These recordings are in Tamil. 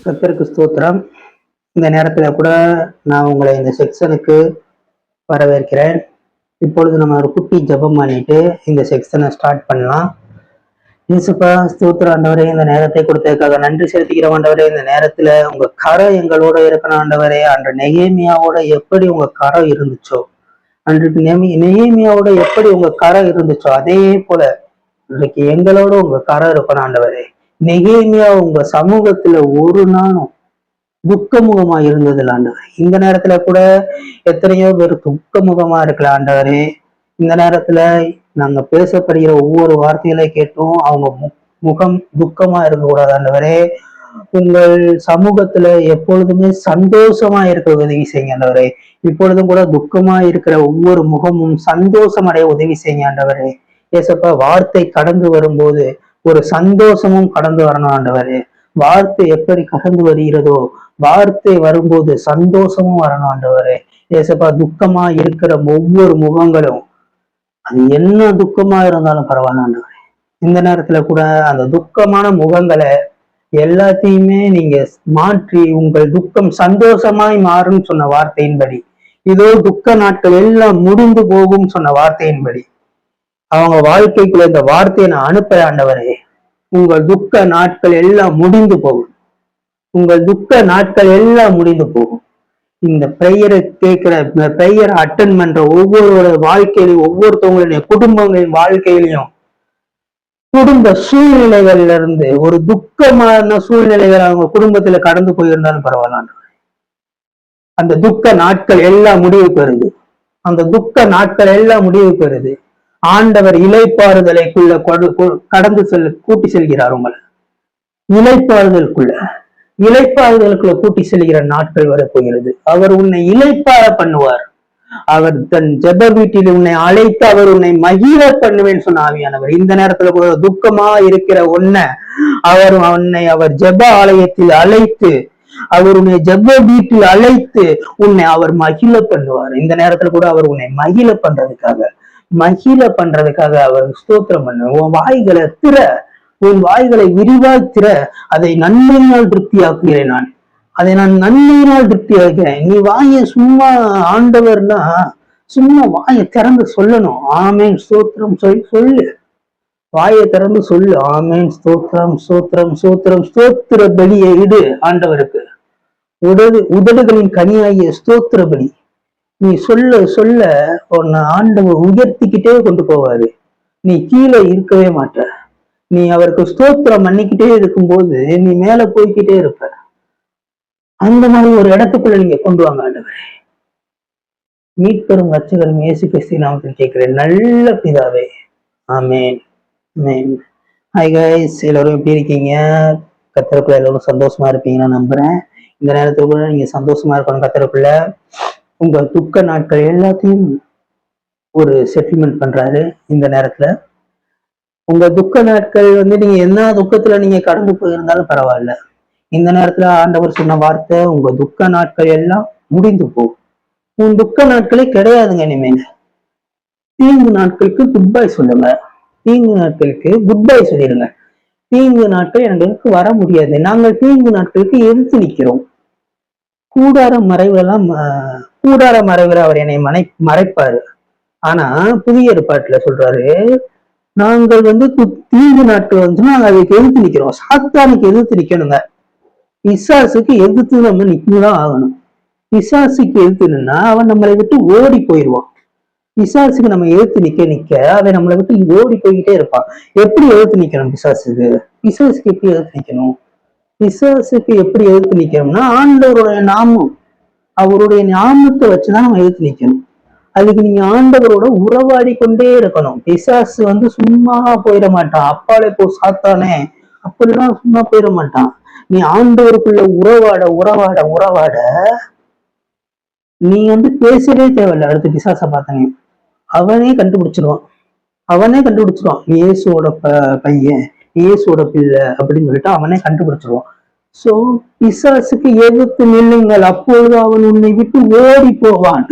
கர்த்தருக்கு ஸ்தோத்திரம். இந்த நேரத்துல கூட நான் உங்களை இந்த செக்ஷனுக்கு வரவேற்கிறேன். இப்பொழுது நம்ம ஒரு குட்டி ஜெபம் பண்ணிட்டு இந்த செக்ஷனை ஸ்டார்ட் பண்ணலாம். இயேசுப்பா, ஸ்தோத்திரம் ஆண்டவரே, இந்த நேரத்தை கொடுத்ததுக்காக நன்றி செலுத்திக்கிறோம் ஆண்டவரே. இந்த நேரத்துல உங்க கரம் எங்களோட இருக்கணும் ஆண்டவரே. அன்று நெகேமியாவோட எப்படி உங்க கரம் இருந்துச்சோ, அன்றைக்கு நெகேமியாவோட எப்படி உங்க கரம் இருந்துச்சோ, அதே போல இன்றைக்கு எங்களோட உங்க கரம் இருக்கணும் ஆண்டவரே. நெகேமியா உங்க சமூகத்துல ஒரு நாளும் துக்கமுகமா இருந்ததில்ல ஆண்டவரே. இந்த நேரத்துல கூட எத்தனையோ பேர் துக்கமுகமா இருக்கல ஆண்டவரே. இந்த நேரத்துல நாங்க பேசப்படுகிற ஒவ்வொரு வார்த்தைகளை கேட்டும் அவங்க முகம் துக்கமா இருக்கக்கூடாது ஆண்டவரே. உங்கள் சமூகத்துல எப்பொழுதுமே சந்தோஷமா இருக்க உதவி செய்யுங்க ஆண்டவரே. இப்பொழுதும் கூட துக்கமா இருக்கிற ஒவ்வொரு முகமும் சந்தோஷம் அடைய உதவி செய்யுங்க ஆண்டவரே. ஏசப்பா, வார்த்தை கடந்து வரும்போது ஒரு சந்தோஷமும் கடந்து வரணும் ஆண்டவரே. வார்த்தை எப்படி கடந்து வருகிறதோ வார்த்தை வரும்போது சந்தோஷமும் வரணும் ஆண்டவரே. ஏசப்பா, துக்கமா இருக்கிற ஒவ்வொரு முகங்களும் அது என்ன துக்கமா இருந்தாலும் பரவாயில்ல ஆண்டவரே. இந்த நேரத்துல கூட அந்த துக்கமான முகங்களை எல்லாத்தையுமே நீங்க மாற்றி உங்கள் துக்கம் சந்தோஷமாய் மாறும் சொன்ன வார்த்தையின்படி, இதோ துக்க நாட்கள் எல்லாம் முடிந்து போகும் சொன்ன வார்த்தையின்படி அவங்க வாழ்க்கைக்குள்ள இந்த வார்த்தையை நான் அனுப்புற ஆண்டவரே. உங்கள் துக்க நாட்கள் எல்லாம் முடிந்து போகும். உங்கள் துக்க நாட்கள் எல்லாம் முடிந்து போகும். இந்த பிரேயரை கேட்கிற பிரேயரை அட்டன் பண்ற ஒவ்வொருவரோட வாழ்க்கையிலையும், ஒவ்வொருத்தவங்களுடைய குடும்பங்களின் வாழ்க்கையிலையும், குடும்ப சூழ்நிலைகள்ல இருந்து ஒரு துக்கமான சூழ்நிலைகள் அவங்க குடும்பத்துல கடந்து போயிருந்தாலும் பரவாயில்ல, அந்த துக்க நாட்கள் எல்லாம் முடிவு பெறுது. அந்த துக்க நாட்கள் எல்லாம் முடிவு பெறுது. ஆண்டவர் இலைப்பாறுதலைக்குள்ள கடந்து கூட்டி செல்கிறார். உங்களை இலைப்பாறுதலுக்குள்ள கூட்டி செல்கிற நாட்கள் வரப்போகிறது. அவர் உன்னை இலைப்பாற பண்ணுவார். அவர் தன் ஜெப வீட்டில் உன்னை அழைத்து அவர் உன்னை மகிழ பண்ணுவேன்னு சொன்ன ஆவியானவர் இந்த நேரத்துல கூட துக்கமா இருக்கிற அவர் ஜெப ஆலயத்தில் அழைத்து, அவர் உன்னை ஜெப வீட்டில் அழைத்து உன்னை அவர் மகிழ பண்ணுவார். இந்த நேரத்துல கூட அவர் உன்னை மகிழ பண்றதுக்காக அவர் ஸ்தோத்திரம் பண்ணு. உன் வாய்களை உன் வாய்களை விரிவாய் திற. அதை நன்மையினால் திருப்தியாக்குகிறேன். அதை நான் நன்மையினால் திருப்தியாக்குகிறேன். நீ வாயை சும்மா ஆண்டவர்னா சும்மா வாயை திறந்து சொல்லணும். ஆமேன் ஸ்தோத்திரம் சொல்லு. வாயை திறந்து சொல்லு. ஆமேன் ஸ்தோத்திரம் ஸ்தோத்திரம் ஸ்தோத்திரம். ஸ்தோத்திர பலியை இடு ஆண்டவருக்கு. உதடுகளின் கனியாகிய ஸ்தோத்திர பலி நீ சொல்ல சொல்ல உன்னை ஆண்டவர் உயர்த்திக்கிட்டே கொண்டு போவாரு. நீ கீழே இருக்கவே மாட்ட. நீ அவருக்கு ஸ்தோத்திரம் பண்ணிக்கிட்டே இருக்கும்போது நீ மேல போய்கிட்டே இருப்ப. அந்த மாதிரி ஒரு இடத்துக்குள்ள நீங்க கொண்டு வாங்க ஆண்டவரே. மீட்பெரும் ரட்சகரும் இயேசு கிறிஸ்து நாமத்தில் கேட்கிறேன் நல்ல பிதாவே, ஆமேன் ஆமேன். ஹாய் கைஸ், எல்லாரும் எப்படி இருக்கீங்க? கர்த்தருக்குள்ள எல்லாரும் சந்தோஷமா இருப்பீங்கன்னு நம்புறேன். இந்த நேரத்துல கூட நீங்க சந்தோஷமா இருக்கணும். கர்த்தருக்குள்ள உங்க துக்க நாட்கள் எல்லாத்தையும் ஒரு செட்டில்மெண்ட் பண்றாரு. இந்த நேரத்துல உங்க துக்க நாட்கள் நீங்க என்ன துக்கத்துல நீங்க கடந்து போயிருந்தாலும் பரவாயில்ல. இந்த நேரத்துல ஆண்டவர் சொன்ன வார்த்தை, உங்க துக்க நாட்கள் எல்லாம் முடிந்து போகும். உன் துக்க நாட்களே கிடையாதுங்க. இனிமேல் தீங்கு நாட்களுக்கு குட் பை சொல்லுங்க. தீங்கு நாட்களுக்கு குட் பை சொல்லிடுங்க. தீங்கு நாட்கள் எங்களுக்கு வர முடியாது. நாங்கள் தீங்கு நாட்களுக்கு எதிர்த்து நிற்கிறோம். கூடார மறைவுல அவர் என்னை மறைப்பாரு. ஆனா புதிய ஏற்பாட்டுல சொல்றாரு, நாங்கள் தீங்கு நாட்கள் நாங்க அதுக்கு எதிர்த்து நிக்கிறோம். சாத்தானுக்கு எதிர்த்து நிக்கணுங்க. பிசாசுக்கு எதிர்த்து நம்ம நிக்கதான் ஆகணும். பிசாசுக்கு எதிர்த்து நின்னா அவன் நம்மளை விட்டு ஓடி போயிடுவான். பிசாசுக்கு நம்ம எதிர்த்து நிக்க அவன் நம்மளை விட்டு ஓடி போய்கிட்டே இருப்பான். எப்படி எதிர்த்து நிக்கணும்? பிசாசுக்கு எப்படி எதிர்த்து நிக்கணும்? பிசாசுக்கு எப்படி எதிர்த்து நிக்கணும்னா ஆண்டவருடைய நாமம், அவருடைய நாமத்தை வச்சுதான் நம்ம எதிர்த்து நிக்கணும். அதுக்கு நீங்க ஆண்டவரோட உறவாடி கொண்டே இருக்கணும். பிசாசு சும்மா போயிட மாட்டான். அப்பாலே போ சாத்தானே அப்படிலாம் சும்மா போயிட மாட்டான். நீ ஆண்டவருக்குள்ள உறவாட நீ பேசவே தேவையில்ல. அடுத்து பிசாசை பார்த்தனே அவனே கண்டுபிடிச்சிருவான். இயேசுவோட பையன், இயேசுவோட பிள்ளை அப்படின்னு சொல்லிட்டு அவனே கண்டுபிடிச்சிருவான். சோ பிசாசுக்கு எதிர்த்து நில்லுங்கள். அப்பொழுது அவன் உன்னை விட்டு ஓடி போவான்.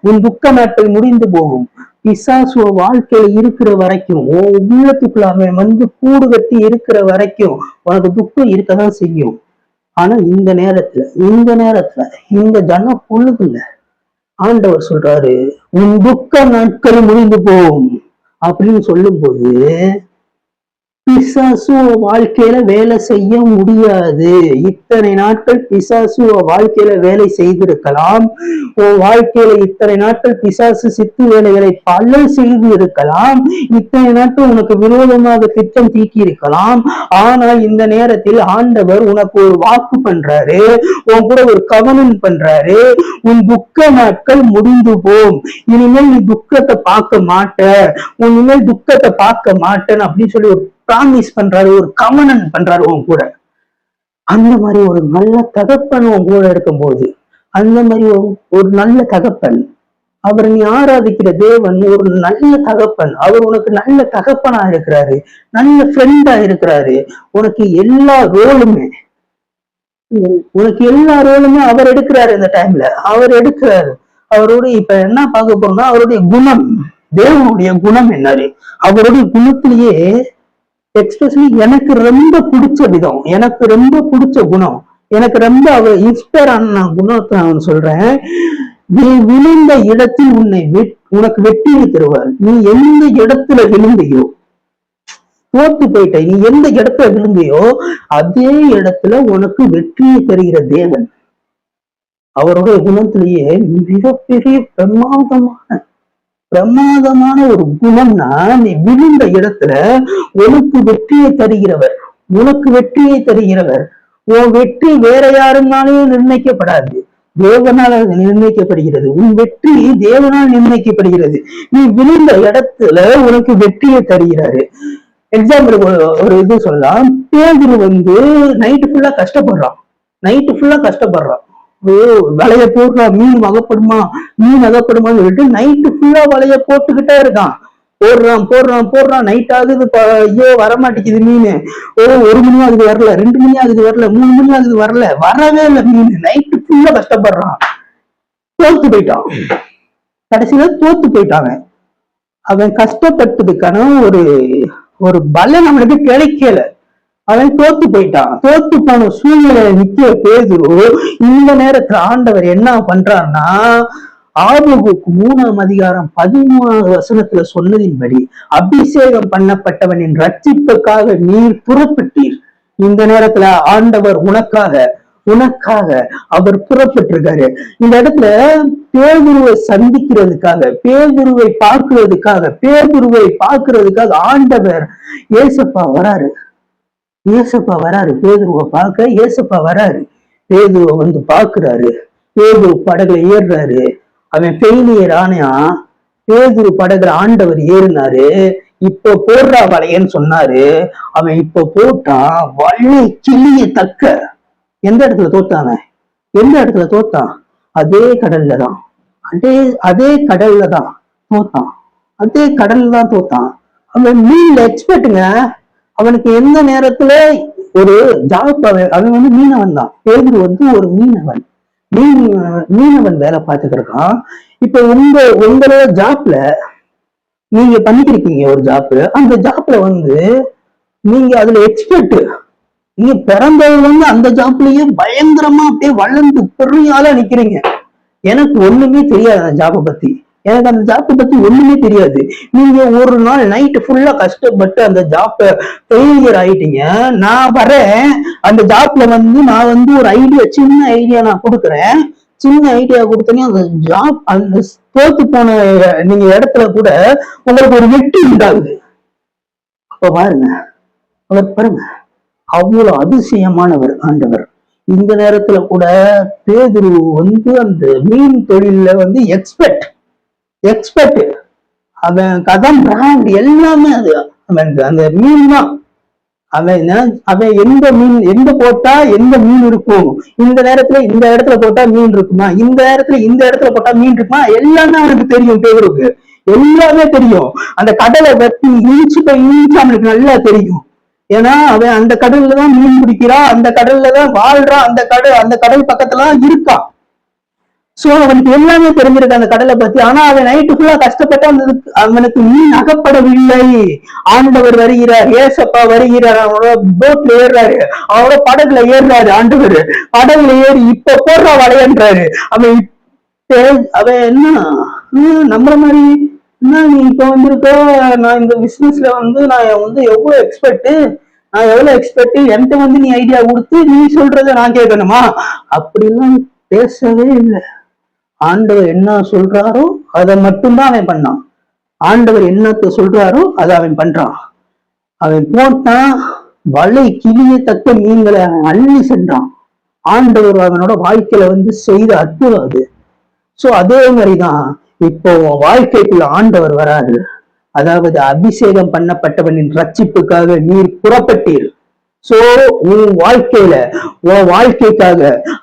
உன் துக்க நாட்கள் முடிந்து போகும். பிசாசு வாழ்க்கையில இருக்கிற வரைக்கும், உள்ளத்துக்குள்ள அவன் கூடு கட்டி இருக்கிற வரைக்கும் உனக்கு துக்கம் இருக்கதான் செய்யும். ஆனா இந்த நேரத்துல இந்த ஜன பொழுதுல ஆண்டவர் சொல்றாரு, உன் துக்க நாட்கள் முடிந்து போகும் அப்படின்னு சொல்லும் போது பிசாசு வாழ்க்கையில வேலை செய்ய முடியாது. இத்தனை நாட்கள் பிசாசு வாழ்க்கையில வேலை செய்திருக்கலாம். உன் வாழ்க்கையில இத்தனை நாட்கள் பிசாசு சித்து வேலைகளை பல செய்து இருக்கலாம். இத்தனை நாட்கள் உனக்கு விரோதமாக திட்டம் தீக்கி இருக்கலாம். ஆனால் இந்த நேரத்தில் ஆண்டவர் உனக்கு ஒரு வாக்கு பண்றாரு, உன் கூட ஒரு கவனம் பண்றாரு. உன் துக்க நாட்கள் முடிந்து போம், இனிமேல் நீ துக்கத்தை பார்க்க மாட்ட, இனிமேல் துக்கத்தை பார்க்க மாட்டேன்னு அப்படின்னு சொல்லி ஒரு ப்ராமிஸ் பண்றாரு, ஒரு கவனம் பண்றாரு உன் கூட. அந்த மாதிரி ஒரு நல்ல தகப்பன் உன் கூட இருக்கும்போது, அந்த மாதிரி ஒரு நல்ல தகப்பன், அவர் நீ ஆராதிக்கிற தேவன் ஒரு நல்ல தகப்பன், அவர் உனக்கு நல்ல தகப்பனா இருக்கிறாரு, நல்ல ஃப்ரெண்டா இருக்கிறாரு. உனக்கு எல்லா ரோலுமே அவர் எடுக்கிறாரு. இந்த டைம்ல அவர் எடுக்கிறாரு. அவருடைய இப்ப என்ன பார்க்க போறோம்னா அவருடைய குணம், தேவனுடைய குணம் என்னது, அவருடைய குணத்திலேயே எக்ஸ்பெஷலி எனக்கு ரொம்ப பிடிச்ச விதம், எனக்கு ரொம்ப பிடிச்ச குணம், எனக்கு ரொம்ப அவர் இன்ஸ்பயர் ஆன குணத்தை நான் சொல்றேன். நீ விழுந்த இடத்தில் உனக்கு வெற்றியை தருவார். நீ எந்த இடத்துல விழுந்தையோ, தோத்து போயிட்ட, நீ எந்த இடத்துல விழுந்தையோ அதே இடத்துல உனக்கு வெற்றியை தருகிற தேவன். அவருடைய குணத்திலேயே மிகப்பெரிய பிரமாதமான ஒரு குணம்னா, நீ விழுந்த இடத்துல உனக்கு வெற்றியை தருகிறவர், உனக்கு வெற்றியை தருகிறவர். உன் வெற்றி வேற யாருனாலையும் நிர்ணயிக்கப்படாது, தேவனால் நிர்ணயிக்கப்படுகிறது. உன் வெற்றி தேவனால் நிர்ணயிக்கப்படுகிறது. நீ விழுந்த இடத்துல உனக்கு வெற்றியை தருகிறாரு. எக்ஸாம்பிளுக்கு ஒரு இது சொல்லலாம். பேதுரு நைட்டு ஃபுல்லா கஷ்டப்படுறான். வலைய போடுறான், மீன் அகப்படுமான்னு சொல்லிட்டு நைட்டு ஃபுல்லா வலைய போட்டுக்கிட்டே இருக்கான். போடுறான். நைட் ஆகுது, ஐயோ வரமாட்டேங்குது மீன். 1 மணி ஆகுது வரல, 2 மணி ஆகுது வரல, 3 மணி ஆகுது வரவே இல்லை மீன். நைட்டு ஃபுல்லா கஷ்டப்படுறான். கடைசியில தோத்து போயிட்டாங்க. அவன் கஷ்டப்பட்டதுக்கான ஒரு பலன் அவனுக்கு கிடைக்கல. அவன் தோத்து போயிட்டான். தோத்து போன சூழ்நிலையில நிக்க பேதுரு இந்த நேரத்துல ஆண்டவர் என்ன பண்றாருன்னா, ஆபகுக்கு 3ஆம் அதிகாரம் 13வது வசனத்துல சொன்னதின்படி, அபிஷேகம் பண்ணப்பட்டவனின் ரட்சிப்புக்காக நீர் புறப்பட்டீர். இந்த நேரத்துல ஆண்டவர் உனக்காக அவர் புறப்பட்டிருக்காரு. இந்த இடத்துல பேதுருவை சந்திக்கிறதுக்காக, பேதுருவை பார்க்கிறதுக்காக ஆண்டவர் ஏசப்பா வராரு. பேதுருவை பார்க்க ஏசப்பா வராரு. பேதுருவை பாக்குறாரு. பேதுரு படகுல ஏறுறாரு. அவன் ஃபெயிலியர் ஆனா பேதுரு படகுல ஆண்டவர் ஏறினாரு. இப்ப போடுறா வலையன்னு சொன்னாரு. அவன் இப்ப போட்டான். வலை கிளிய தக்க. எந்த இடத்துல தோத்தான்? அதே கடல்ல தான் தோத்தான். அவன் மீன்ல எக்ஸ்பர்ட்டுங்க. அவனுக்கு எந்த நேரத்துல ஒரு ஜாப், அவன் மீனவன் தான். பேதுரு ஒரு மீனவன் வேலை பார்த்துட்டு இருக்கான். இப்ப உங்களோட ஜாப்ல நீங்க பண்ணிக்கிறீங்க ஒரு ஜாப். அந்த ஜாப்ல நீங்க அதுல எக்ஸ்பர்ட். நீங்க பிறந்தது அந்த ஜாப்லயே பயங்கரமா அப்படியே வளர்ந்து பெரிய ஆளா நிக்கிறீங்க. எனக்கு ஒண்ணுமே தெரியாது அந்த ஜாப்பை பத்தி. ஒண்ணுமே தெரியாது. நீங்க ஒரு நாள் நைட்டு ஃபுல்லா கஷ்டப்பட்டு அந்த ஜாப்ப ஃபெயிலியர் ஆயிட்டீங்க. நான் வரேன் அந்த ஜாப்ல நான் ஒரு ஐடியா, சின்ன ஐடியா நான் கொடுக்குறேன். சின்ன ஐடியா கொடுத்தனே அந்த ஜாப், அந்த தோத்து போன நீங்க இடத்துல கூட உங்களுக்கு ஒரு வெற்றி உண்டாகுது. அப்ப பாருங்க, அவ்வளவு அதிசயமானவர் ஆண்டவர். இந்த நேரத்துல கூட பேதுரு அந்த மீன் தொழில எக்ஸ்பர்ட். அவன் கதம் பிராண்ட் எல்லாமே அது அந்த மீன் தான். அவன் எந்த போட்டா எந்த மீன் இருக்கும், இந்த நேரத்துல இந்த இடத்துல போட்டா மீன் இருக்குமா, இந்த இடத்துல போட்டா மீன் இருக்குமா, எல்லாமே அவனுக்கு தெரியும். பேதுருக்கு எல்லாமே தெரியும். அந்த கடலை பத்தி இன்ச்சு அவனுக்கு நல்லா தெரியும். ஏன்னா அவன் அந்த கடல்ல தான் மீன் பிடிக்கிறான், அந்த கடல்ல தான் வாழ்றான், அந்த கடல் பக்கத்துல தான் இருக்கான். சோ அவனுக்கு எல்லாமே தெரிஞ்சிருக்கு அந்த கடலை பத்தி. ஆனா அவன் நைட்டு ஃபுல்லா கஷ்டப்பட்டு அவனுக்கு மீன் அகப்படவில்லை. ஆண்டவர் வருகிறார், ஏசப்பா வருகிறார், அவனோட போட்ல ஏறுறாரு, அவனோட படகுல ஏறுறாரு. ஆண்டவர் படகுல ஏறி இப்ப போடுற வளையன்றாரு. அவன் அவன் என்ன நம்மள மாதிரி என்ன நீ இப்ப வந்திருக்க, நான் இந்த பிசினஸ்ல நான் எவ்வளவு எக்ஸ்பர்ட், நான் எவ்வளவு எக்ஸ்பர்ட், என்கிட்ட நீ ஐடியா கொடுத்து நீ சொல்றத நான் கேட்கணுமா? அப்படிலாம் பேசவே இல்லை. ஆண்டவர் என்ன சொல்றாரோ அதை மட்டும்தான் அவன் பண்ணான். ஆண்டவர் என்னத்த சொல்றாரோ அதை அவன் பண்றான். அவன் போட்டான், வலை கிளியத்தக்க மீன்களை அவன் அள்ளி சென்றான். ஆண்டவர் அவனோட வாழ்க்கையில செய்த அற்புதம் அது. சோ அதே மாதிரிதான் இப்போ வாழ்க்கைக்குள்ள ஆண்டவர் வராரு. அதாவது அபிஷேகம் பண்ணப்பட்டவனின் ரட்சிப்புக்காக நீர் புறப்பட்டீர். சோ உன் வாழ்க்கைக்காக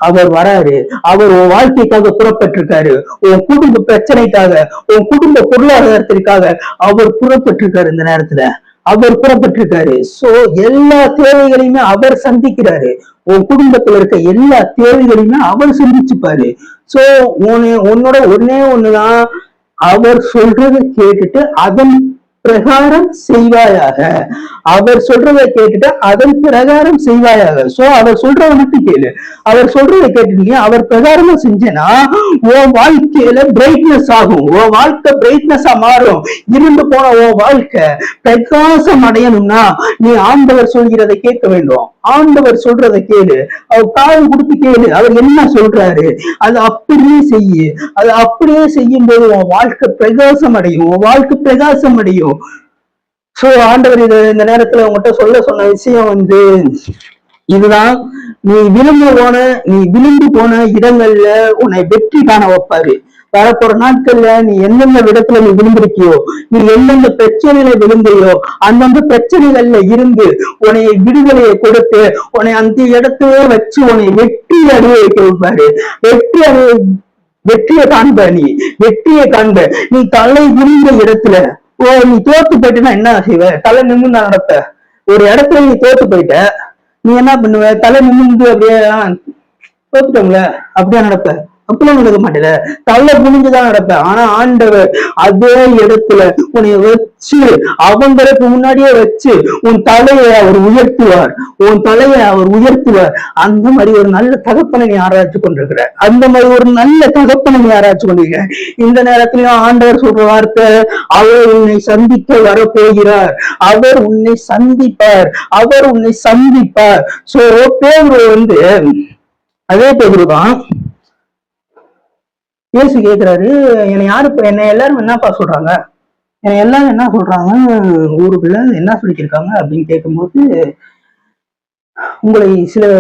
அவர் வராரு. அவர் உன் வாழ்க்கைக்காக புறப்பட்டிருக்காரு. உன் குடும்ப பிரச்சனைக்காக, உன் குடும்ப பொருளாதாரத்திற்காக அவர் புறப்பட்டிருக்காரு. இந்த நேரத்துல அவர் புறப்பட்டிருக்காரு. சோ எல்லா தேவைகளையுமே அவர் சந்திக்கிறாரு. உன் குடும்பத்துல இருக்க எல்லா தேவைகளையுமே அவர் சந்திச்சுப்பாரு. சோ உன்னோட ஒண்ணுதான், அவர் சொல்றதை கேட்டுட்டு அதன் பிரகாரம் செய்வாயாக. அவர் சொல்றதை கேட்டுட்டு அதன் பிரகாரம் செய்வாயாக. சோ அவர் சொல்றத மட்டும் கேளு. அவர் சொல்றதை கேட்டுட்டீங்க, அவர் பிரகாரமா செஞ்சேன்னா உன் வாழ்க்கையில பிரைட்னஸ் ஆகும். உன் வாழ்க்கை பிரைட்னஸா மாறும். இருந்து போன உன் வாழ்க்கை பிரகாசம் அடையணும்னா நீ ஆண்டவர் சொல்கிறதை கேட்க வேண்டும். ஆண்டவர் சொல்றதை கேளு, அவர் காது கொடுத்து கேளு. அவர் என்ன சொல்றாரு அது அப்படியே செய்யு. அது அப்படியே செய்யும் போது உன் வாழ்க்கை பிரகாசம் அடையும். உன் வாழ்க்கை பிரகாசம் அடையும். சோ ஆண்டவர் இந்த நேரத்துல உங்ககிட்ட சொன்ன விஷயம் இதுதான். நீ விழுந்து போன இடங்கள்ல உன்னை வெற்றி காண வைப்பாரு. வரப்போற நாட்கள்ல நீ எந்தெந்த இடத்துல நீ விழுந்திருக்கியோ, நீ எந்தெந்த பிரச்சனையில விழுந்தையோ, அந்தந்த பிரச்சனைகள்ல இருந்து உன்னை விடுதலையை கொடுத்து உன்னை அந்த இடத்தையே வச்சு உன்னை வெற்றி அடைய வைக்க வைப்பாரு. வெற்றியை காண்ப. நீ வெற்றியை காண்ப. நீ தலை விழுந்த இடத்துல நீ தோத்து போயிட்டேன்னா என்ன செய்வ? தலை நிமிர்ந்து நடப்ப. ஒரு இடத்துல நீ தோத்து போயிட்ட, நீ என்ன பண்ணுவ? தலை நிமிர்ந்து அப்படியே தோத்துட்டோம்ல அப்படியே நடப்ப. அப்படிலாம் நடக்க மாட்டேல, தலை குனிஞ்சுதான் நடப்பேன். ஆனா ஆண்டவர் அதே இடத்துல உன்னைய வச்சு, அவங்களுக்கு முன்னாடியே வச்சு உன் தலையை அவர் உயர்த்துவார். உன் தலையை அவர் உயர்த்துவார். அந்த மாதிரி ஒரு நல்ல தகப்பனை நீ ஆராய்ச்சி கொண்டிருக்கிற. அந்த மாதிரி ஒரு நல்ல தகப்பனை நீ ஆராய்ச்சி கொண்டிருக்கிற. இந்த நேரத்திலயும் ஆண்டவர் சொல்ற வார்த்தை, அவர் உன்னை சந்திக்க வரப்போகிறார். அவர் உன்னை சந்திப்பார். அவர் உன்னை சந்திப்பார். சோ பேதுரு அதே பேதுருதான் இயேசு கேட்கிறாரு, என்னை எல்லாரும் என்னப்பா சொல்றாங்க, என்னை எல்லாரும் என்ன சொல்றாங்க, ஊருக்குள்ள என்ன சொல்லியிருக்காங்க அப்படின்னு கேட்கும்போது, உங்களை சிலர்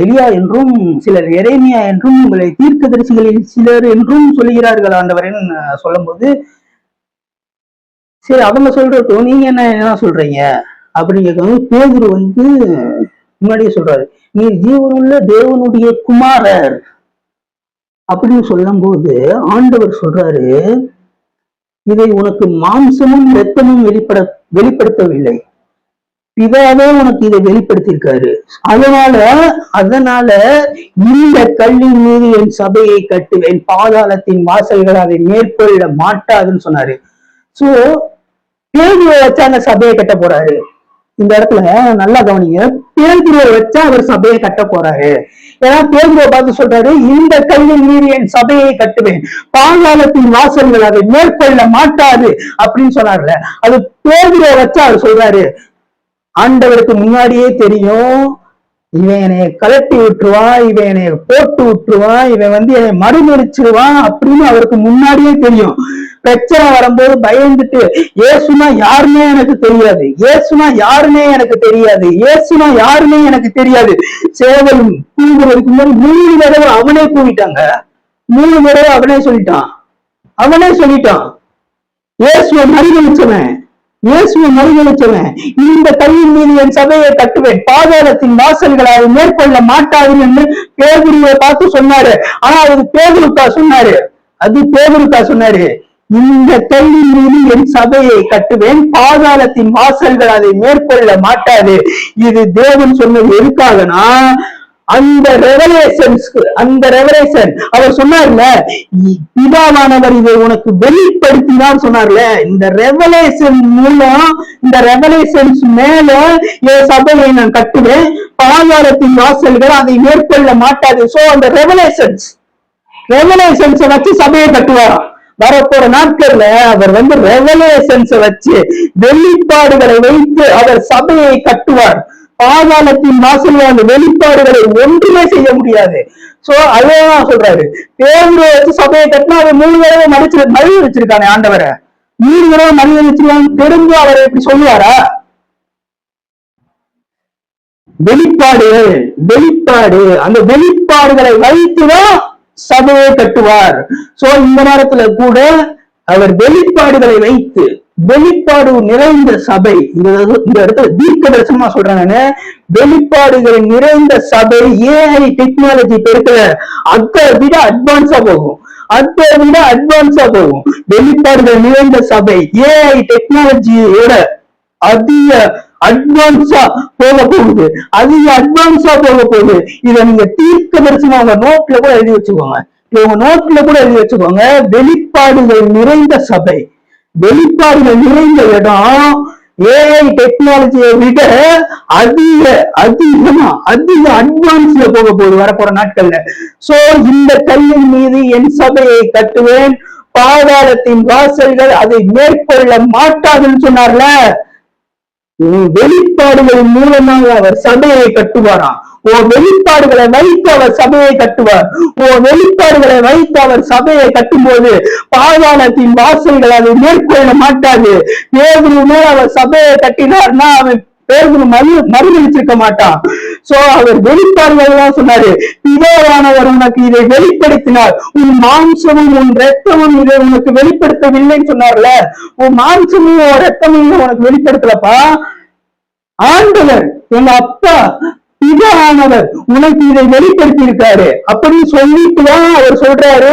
எலியா என்றும் சிலர் எரேமியா என்றும் உங்களை தீர்க்கதரிசிகளில் சிலர் என்றும் சொல்லுகிறார்கள் ஆண்டவரேன்னு சொல்லும் போது, சரி அவங்க சொல்றட்டும், நீங்க என்ன சொல்றீங்க அப்படின்னு கேட்கும்போது பேதுரு முன்னாடியே சொல்றாரு, நீ ஜீவனுள்ள தேவனுடைய குமாரர் அப்படின்னு சொல்லும் போது ஆண்டவர் சொல்றாரு, இதை உனக்கு மாம்சமும் இரத்தமும் வெளிப்படுத்தவில்லை, பிதாவே உனக்கு இதை வெளிப்படுத்தியிருக்காரு. அதனால இந்த கல்லின் மீது என் சபையை கட்டுவேன், பாதாளத்தின் வாசல்கள் அதை மேற்கொள்ள மாட்டாதுன்னு சொன்னாரு. சோ பேதுருவை வச்சு அந்த சபையை கட்ட போறாரு. இந்த இடத்துல நல்லா கவனிங்க, பேதுருவை வச்சா அவர் சபையை கட்ட போறாரு. ஏன்னா பேதுருவை பார்த்து சொல்றாரு, இந்த கல்லின் மீது என் சபையை கட்டுவேன், பாதாளத்தின் வாசல்கள் அதை மேற்கொள்ள மாட்டாது அப்படின்னு சொன்னார்ல. அது பேதுருவை வச்சா அவர் சொல்றாரு, ஆண்டவருக்கு முன்னாடியே தெரியும், இவன் என்னைய கலட்டி விட்டுருவான், இவன் என்னைய போட்டு விட்டுருவான், இவன் என்னை மறுமறிச்சிருவான் அப்படின்னு அவருக்கு முன்னாடியே தெரியும். பிரச்சனை வரும்போது பயந்துட்டு இயேசுனா யாருன்னே எனக்கு தெரியாது, இயேசுனா யாருன்னே எனக்கு தெரியாது, இயேசுனா யாருன்னே எனக்கு தெரியாது, சேவல் கூவுறதுக்கு முன்னாடி 3 தடவை அவனே கூவிட்டாங்க. 3 தடவை அவனே சொல்லிட்டான். இயேசுவை மறுதளிச்சவன், இந்த கல்லின் மீது என் சபையை கட்டுவேன், பாதாளத்தின் வாசல்களை அதை மேற்கொள்ள மாட்டாது என்று பேதுருவை பார்த்து சொன்னாரு. ஆனா அது பேதுருக்கா சொன்னாரு, இந்த கல்லின் மீது என் சபையை கட்டுவேன், பாதாளத்தின் வாசல்கள் அதை மேற்கொள்ள மாட்டாது. இது தேவன் சொன்னது எதுக்காகனா, அந்த ரெவலேஷன் அவர் சொன்னார்ல, பிதாவானவர் இதை உனக்கு வெளிப்படுத்தினார் சொன்னார்ல. இந்த ரெவலேஷன் மூலம், இந்த ரெவலேஷன்ஸ் மேல என் சபையை நான் கட்டுவேன், பாதாளத்தின் வாசல்கள் அதை மேற்கொள்ள மாட்டாது. சோ அந்த ரெவலேஷன்ஸ் வச்சு சபையை கட்டுவாராம். வரப்போற நாட்கள்ல அவர் ரெவலேஷன்ஸ் வச்சு, வெளிப்பாடுகளை வைத்து அவர் சபையை கட்டுவார். பாதாளத்தின் வாசல்ல அந்த வெளிப்பாடுகளை ஒன்றுமே செய்ய முடியாது. சோ அதான் சொல்றாரு, பேதுருவை வச்சு சபையை கட்டினா அவர் 3 தடவை மறி வச்சிருக்கானே ஆண்டவரை, 3 தடவை மறி வச்சிருக்காங்க. தெரிஞ்சு அவரை எப்படி சொல்லுவாரா? வெளிப்பாடு அந்த வெளிப்பாடுகளை வைத்துதான் சபையை கட்டுவார். சோ இந்த நேரத்துல கூட அவர் வெளிப்பாடுகளை வைத்து, வெளிப்பாடு நிறைந்த சபை, இந்த இடத்துல தீர்க்க தரிசனமா சொல்றாங்க, வெளிப்பாடுகள் நிறைந்த சபை ஏஐ டெக்னாலஜி பெருக்கல அதை விட அட்வான்ஸா போகும், வெளிப்பாடுகள் நிறைந்த சபை ஏஐ டெக்னாலஜியோட அதிக அட்வான்ஸா போக போகுது. இத நீங்க தீர்க்க தரிசனம் உங்க நோட்ல கூட எழுதி வச்சுக்கோங்க. வெளிப்பாடுகள் நிறைந்த சபை, வெளிப்பாடுகள் நிறைந்த இடம் ஏஐ டெக்னாலஜியை விட அதிக அட்வான்ஸ்ல போக போகுது வரப்போற நாட்கள்ல. சோ இந்த கல்லின் மீது என் சபையை கட்டுவேன், பாதாளத்தின் வாசல்கள் அதை மேற்கொள்ள மாட்டாதுன்னு சொன்னார்ல. வெளிப்பாடுகள் மூலமாக அவர் சபையை கட்டுவாராம். வெளிப்பாடுகளை வைத்து அவர் சபையை கட்டுவார். வெளிப்பாடுகளை வைத்து அவர் சபையை கட்டும் போது பாதாளத்தின் வாசல்கள் அதை மேற்கொள்ள மாட்டாது. பேதுரு மேல அவர் சபையை கட்டினார்னா அவன் பேதுரு மறுதளிச்சிருக்க மாட்டான். சோ அவர் வெளிப்பாடுகள் தான் சொன்னாரு, பிதாவானவர் உனக்கு இதை வெளிப்படுத்தினார், உன் மாம்சமும் உன் ரத்தமும் இதை உனக்கு வெளிப்படுத்தவில்லைன்னு சொன்னார்ல. உன் மாம்சமும் ரத்தமும் உனக்கு வெளிப்படுத்தலப்பா, ஆண்டவர் எங்க அப்பா பிதாவானவர் உனக்கு இதை வெளிப்படுத்தி இருக்காரு அப்படின்னு சொல்லிட்டுதான் அவர் சொல்றாரு,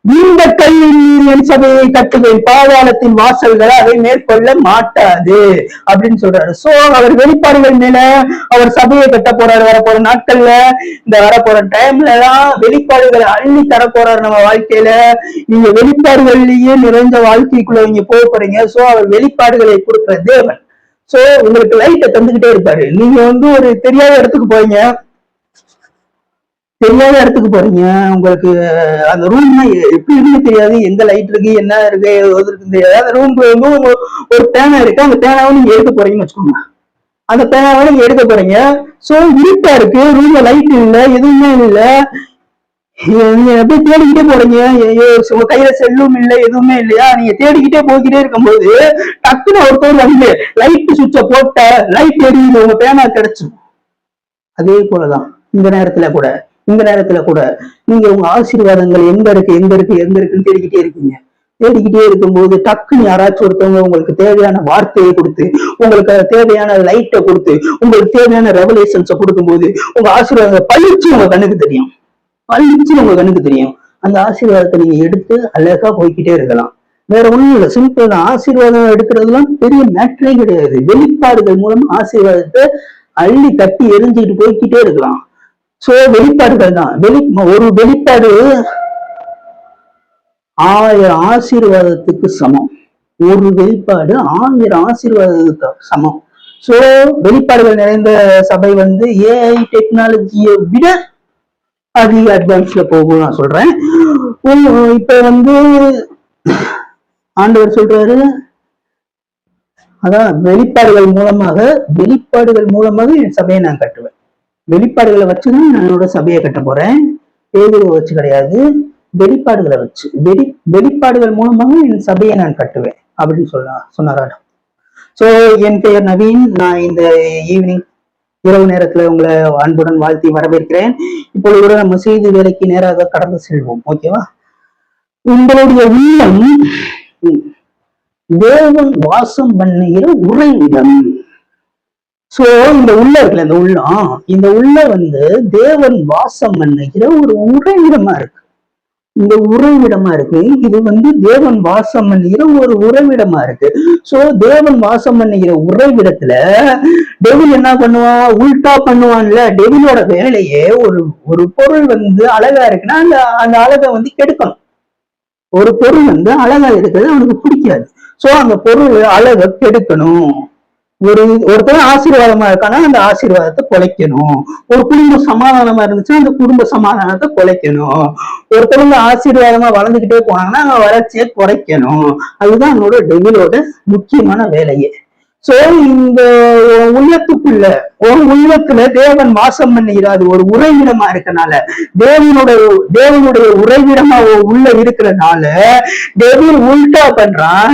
இந்த கல்லின் என் சபையை கட்டுவேன், பாதாளத்தின் வாசல்களை அதை மேற்கொள்ள மாட்டாது அப்படின்னு சொல்றாரு. சோ அவர் வெளிப்பாடுகள் மேல அவர் சபையை கட்ட போறாரு. வரப்போற நாட்கள்ல, இந்த வரப்போற டைம்ல எல்லாம் வெளிப்பாடுகளை அள்ளி தர போறாரு நம்ம வாழ்க்கையில. நீங்க வெளிப்பாடுகள்லயே நிறைந்த வாழ்க்கைக்குள்ள நீங்க போக போறீங்க. சோ அவர் வெளிப்பாடுகளை கொடுக்கிற தேவன். சோ உங்களுக்கு லைட்டை தந்துகிட்டே இருப்பாரு. நீங்க ஒரு தெரியாத இடத்துக்கு போறீங்க, உங்களுக்கு அந்த ரூம்னா எப்படி இருக்குன்னு தெரியாது, எங்க லைட் இருக்கு, என்ன இருக்கு, இருக்குன்னு தெரியாது. அந்த ரூம்ல ஒரு பேனா இருக்கு, அந்த பேனாவை நீங்க எடுக்க போறீங்கன்னு வச்சுக்கோங்க. அந்த பேனாவை நீங்க எடுக்க போறீங்க. சோ இருட்டா இருக்கு, ரூம்ல லைட் இல்ல, எதுவுமே இல்ல, நீங்க அப்படியே தேடிக்கிட்டே போறீங்க. உங்க கையில செல்லும் இல்ல, எதுவுமே இல்லையா, நீங்க தேடிக்கிட்டே போய்கிட்டே இருக்கும்போது டக்குன்னு ஒருத்தர் லைட் சுவிட்ச போட்ட லைட் எரியுது, உங்க பேனா கிடைச்சும். அதே போலதான் இந்த நேரத்துல கூட நீங்க உங்க ஆசீர்வாதங்கள் எங்க இருக்குன்னு தேடிக்கிட்டே இருக்கீங்க. தேடிக்கிட்டே இருக்கும்போது டக்குன்னு யாராச்சும் ஒருத்தவங்க உங்களுக்கு தேவையான வார்த்தையை கொடுத்து, உங்களுக்கு தேவையான லைட்டை கொடுத்து, உங்களுக்கு தேவையான ரெவலேஷன்ஸை கொடுக்கும்போது உங்க ஆசீர்வாதம் பழிச்சு உங்க கண்ணுக்கு தெரியும். அந்த ஆசீர்வாதத்தை நீங்க எடுத்து அழகா போய்கிட்டே இருக்கலாம். வேற ஒண்ணும் இல்லை, சிம்பிள் தான். ஆசீர்வாதம் எடுக்கிறதுலாம் பெரிய மேட்டரே கிடையாது. வெளிப்பாடுகள் மூலமா ஆசீர்வாதத்தை அள்ளி தட்டி எரிஞ்சுக்கிட்டு போய்கிட்டே இருக்கலாம். சோ வெளிப்பாடுகள் தான். ஒரு வெளிப்பாடு 1000 ஆசீர்வாதத்துக்கு சமம். ஒரு வெளிப்பாடு 1000 ஆசீர்வாதத்துக்கு சமம். சோ வெளிப்பாடுகள் நிறைந்த சபை ஏஐ டெக்னாலஜியை விட அதிக அட்வான்ஸ்ல போகும் நான் சொல்றேன். இப்ப ஆண்டவர் சொல்றாரு, அதான் வெளிப்பாடுகள் மூலமாக என் சபையை நான் கட்டுவேன். வெளிப்பாடுகளை வச்சுதான் நான் என்னோட சபையை கட்ட போறேன். பேதுருவை வச்சு கிடையாது, வெளிப்பாடுகளை வச்சு. வெளிப்பாடுகள் மூலமாக என் சபையை நான் கட்டுவேன் அப்படின்னு சொன்னாராம். சோ என் பெயர் நவீன். நான் இந்த இரவு நேரத்துல உங்களை அன்புடன் வாழ்த்தி வரவேற்கிறேன். இப்பொழுது கூட நம்ம செய்தி வேலைக்கு நேராக கடந்து செல்வோம். ஓகேவா? உங்களுடைய உள்ளம் தேவன் வாசம் பண்ணுகிற உறைவிடம். சோ இந்த உள்ள இருக்குல்ல, இந்த உள்ள தேவன் வாசம் பண்ணுகிற ஒரு உறைவிடமா இருக்கு. இந்த உறைவிடமா இருக்கு. இது வந்து தேவன் வாசம் பண்ணுகிற ஒரு உறைவிடமா இருக்கு. சோ தேவன் வாசம் பண்ணுகிற உறைவிடத்துல டெவில் என்ன பண்ணுவான்? உல்டா பண்ணுவான்ல. டெவிலோட வேலையே ஒரு ஒரு பொருள் வந்து அழகா இருக்குன்னா அந்த அந்த அழகை வந்து கெடுக்கணும். ஒரு பொருள் வந்து அழகா இருக்கிறது அவனுக்கு பிடிக்காது. சோ அந்த பொருள் அழகை கெடுக்கணும். ஒருத்தர் ஆசீர்வாதமா இருக்கானா அந்த ஆசீர்வாதத்தை குலைக்கணும். ஒரு குடும்ப சமாதானமா இருந்துச்சுன்னா அந்த குடும்ப சமாதானத்தை குலைக்கணும். ஒருத்தவங்க ஆசீர்வாதமா வளர்ந்துகிட்டே போனாங்கன்னா அவங்க வளர்ச்சியை குறைக்கணும். அதுதான் அவனோட டெவிலோட முக்கியமான வேலையே. சோ இந்த உள்ளத்துக்குள்ள ஒரு உள்ளத்துல தேவன் வாசம் பண்ணுகிறார். அது ஒரு உறைவிடமா இருக்கனால தேவனுடைய உறைவிடமா உள்ள இருக்கிறனால டெவில் உல்டா பண்றான்.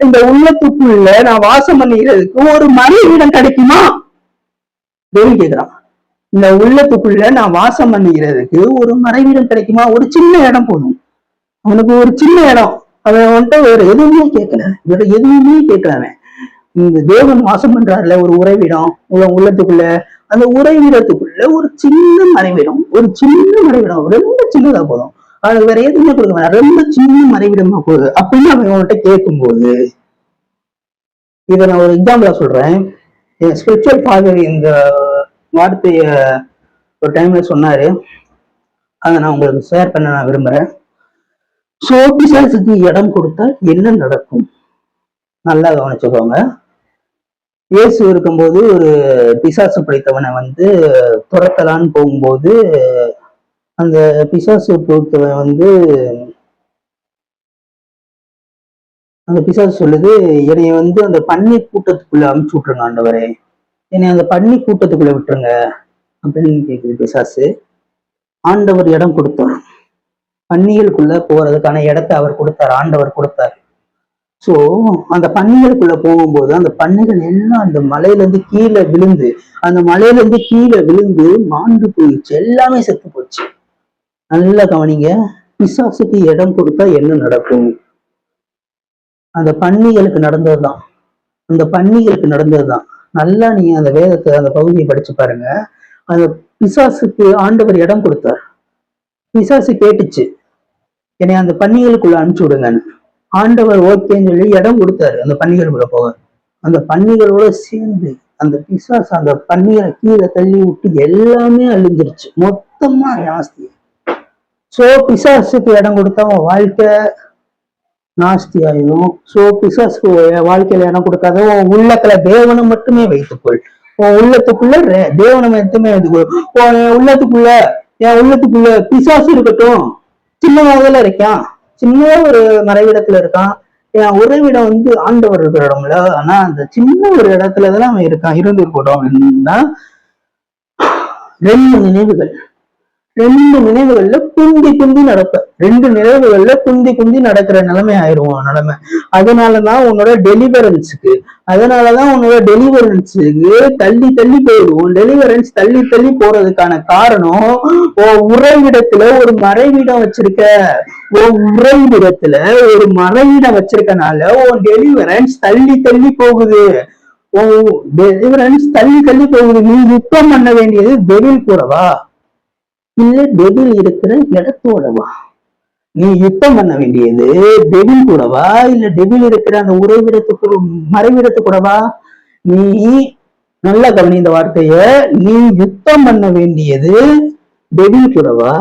இந்த உள்ளத்துக்குள்ள நான் வாசம் பண்ணுகிறதுக்கு ஒரு மறைவிடம் கிடைக்குமா? டெவில் கேக்குறான். இந்த உள்ளத்துக்குள்ள நான் வாசம் பண்ணுகிறதுக்கு ஒரு மறைவிடம் கிடைக்குமா? ஒரு சின்ன இடம் போதும். அவனுக்கு ஒரு சின்ன இடம். அவன் வந்துட்டு வேற எதுவுமே கேட்கல. இந்த தேவன் வாசம் பண்றாருல ஒரு உறைவிடம் உள்ளத்துக்குள்ள, அந்த உறைவிடத்துக்குள்ள ஒரு சின்ன மறைவிடம் ரொம்ப சின்னதா போதும். அவனுக்கு வேற எதுவுமே கொடுக்க வேணாம். ரொம்ப சின்ன மறைவிடமா போகுது அப்படின்னு அவன் அவன்கிட்ட கேட்கும் போது, இதை நான் ஒரு எக்ஸாம்பிளா சொல்றேன். என் ஸ்பிரிச்சுவல் ஃபாதர் இந்த வார்த்தைய ஒரு டைம்ல சொன்னாரு. அதை நான் உங்களுக்கு ஷேர் பண்ண நான் விரும்புறேன். பிசாசுக்கு இடம் கொடுத்தால் என்ன நடக்கும்? நல்லா கவனிச்சுக்கோங்க. இயேசு இருக்கும்போது ஒரு பிசாசு பிடித்தவனை வந்து துரத்தலான்னு போகும்போது அந்த பிசாசு பிடித்தவன் வந்து அந்த பிசாசு சொல்லுது, என்னைய வந்து அந்த பன்னி கூட்டத்துக்குள்ள அமுச்சு விட்டுருங்க ஆண்டவரே, என்னை அந்த பன்னி கூட்டத்துக்குள்ள விட்டுருங்க அப்படின்னு கேக்குது பிசாசு. ஆண்டவர் இடம் கொடுத்தார். பன்னிகளுக்குள்ள போறதுக்கான இடத்தை அவர் கொடுத்தார், ஆண்டவர் கொடுத்தார். சோ அந்த பன்னிகளுக்குள்ள போகும்போது அந்த பன்னிகள் எல்லாம் அந்த மலையில இருந்து கீழே விழுந்து மாண்டு போயிடுச்சு. எல்லாமே செத்து போச்சு. நல்லா கவனிங்க. பிசாசுக்கு இடம் கொடுத்தா என்ன நடக்கும்? அந்த பன்னிகளுக்கு நடந்ததுதான். நல்லா நீங்க அந்த வேதத்தை அந்த பகுதியை படிச்சு பாருங்க. அந்த பிசாசுக்கு ஆண்டவர் இடம் கொடுத்தார். பிசாசு கேட்டுச்சு, என்னை அந்த பன்னிகளுக்குள்ள அனுப்பிச்சு விடுங்கன்னு. ஆண்டவர் ஓகேன்னு சொல்லி இடம் கொடுத்தாரு அந்த பன்னிகளுக்குள்ள போக. அந்த பன்னிகளோட சேர்ந்து அந்த பிசாசு அந்த பன்னிகளை கீழே தள்ளி விட்டு எல்லாமே அழிஞ்சிருச்சு மொத்தமா நாஸ்தி. சோ பிசாசுக்கு இடம் கொடுத்தா வாழ்க்கை நாஸ்தி ஆயிடும். சோ பிசாசுக்கு வாழ்க்கையில இடம் கொடுக்காத உள்ளத்துல தேவனை மட்டுமே வைத்துக்கொள். உள்ளத்துக்குள்ள தேவனை மட்டுமே வைத்துக்கொள். என் உள்ளத்துக்குள்ள பிசாசு இருக்கட்டும். சின்னதாக இருக்கான், சின்ன ஒரு மறைவிடத்துல இருக்கான். என் உறைவிடம் வந்து ஆண்டவர் இருக்கிற இடம்ல, ஆனா அந்த சின்ன ஒரு இடத்துலதான் அவன் இருக்கான், இருந்து இருக்கட்டும் அப்படின்னா ரெண்டு நினைவுகள்ல குந்தி நடக்கிற நிலைமை ஆயிரும் நிலைமை. அதனாலதான் உன்னோட டெலிவரன்ஸுக்கு தள்ளி போயிடும். டெலிவரன்ஸ் தள்ளி போறதுக்கான காரணம் உறைவிடத்துல ஒரு மறைவிடம் வச்சிருக்க. வச்சிருக்கனால உன் டெலிவரன்ஸ் தள்ளி போகுது. நீ யுத்தம் பண்ண வேண்டியது டெவில் கூடவா இல்ல டெவில் இருக்கிற இடத்தோடவா? நீ யுத்தம் பண்ண வேண்டியது டெவில் கூடவா இல்ல டெவில் இருக்கிற அந்த மறைவிடத்து கூடவா? நீ நல்லா கவனி இந்த வார்த்தைய. நீ யுத்தம் பண்ண வேண்டியது டெவில் கூடவா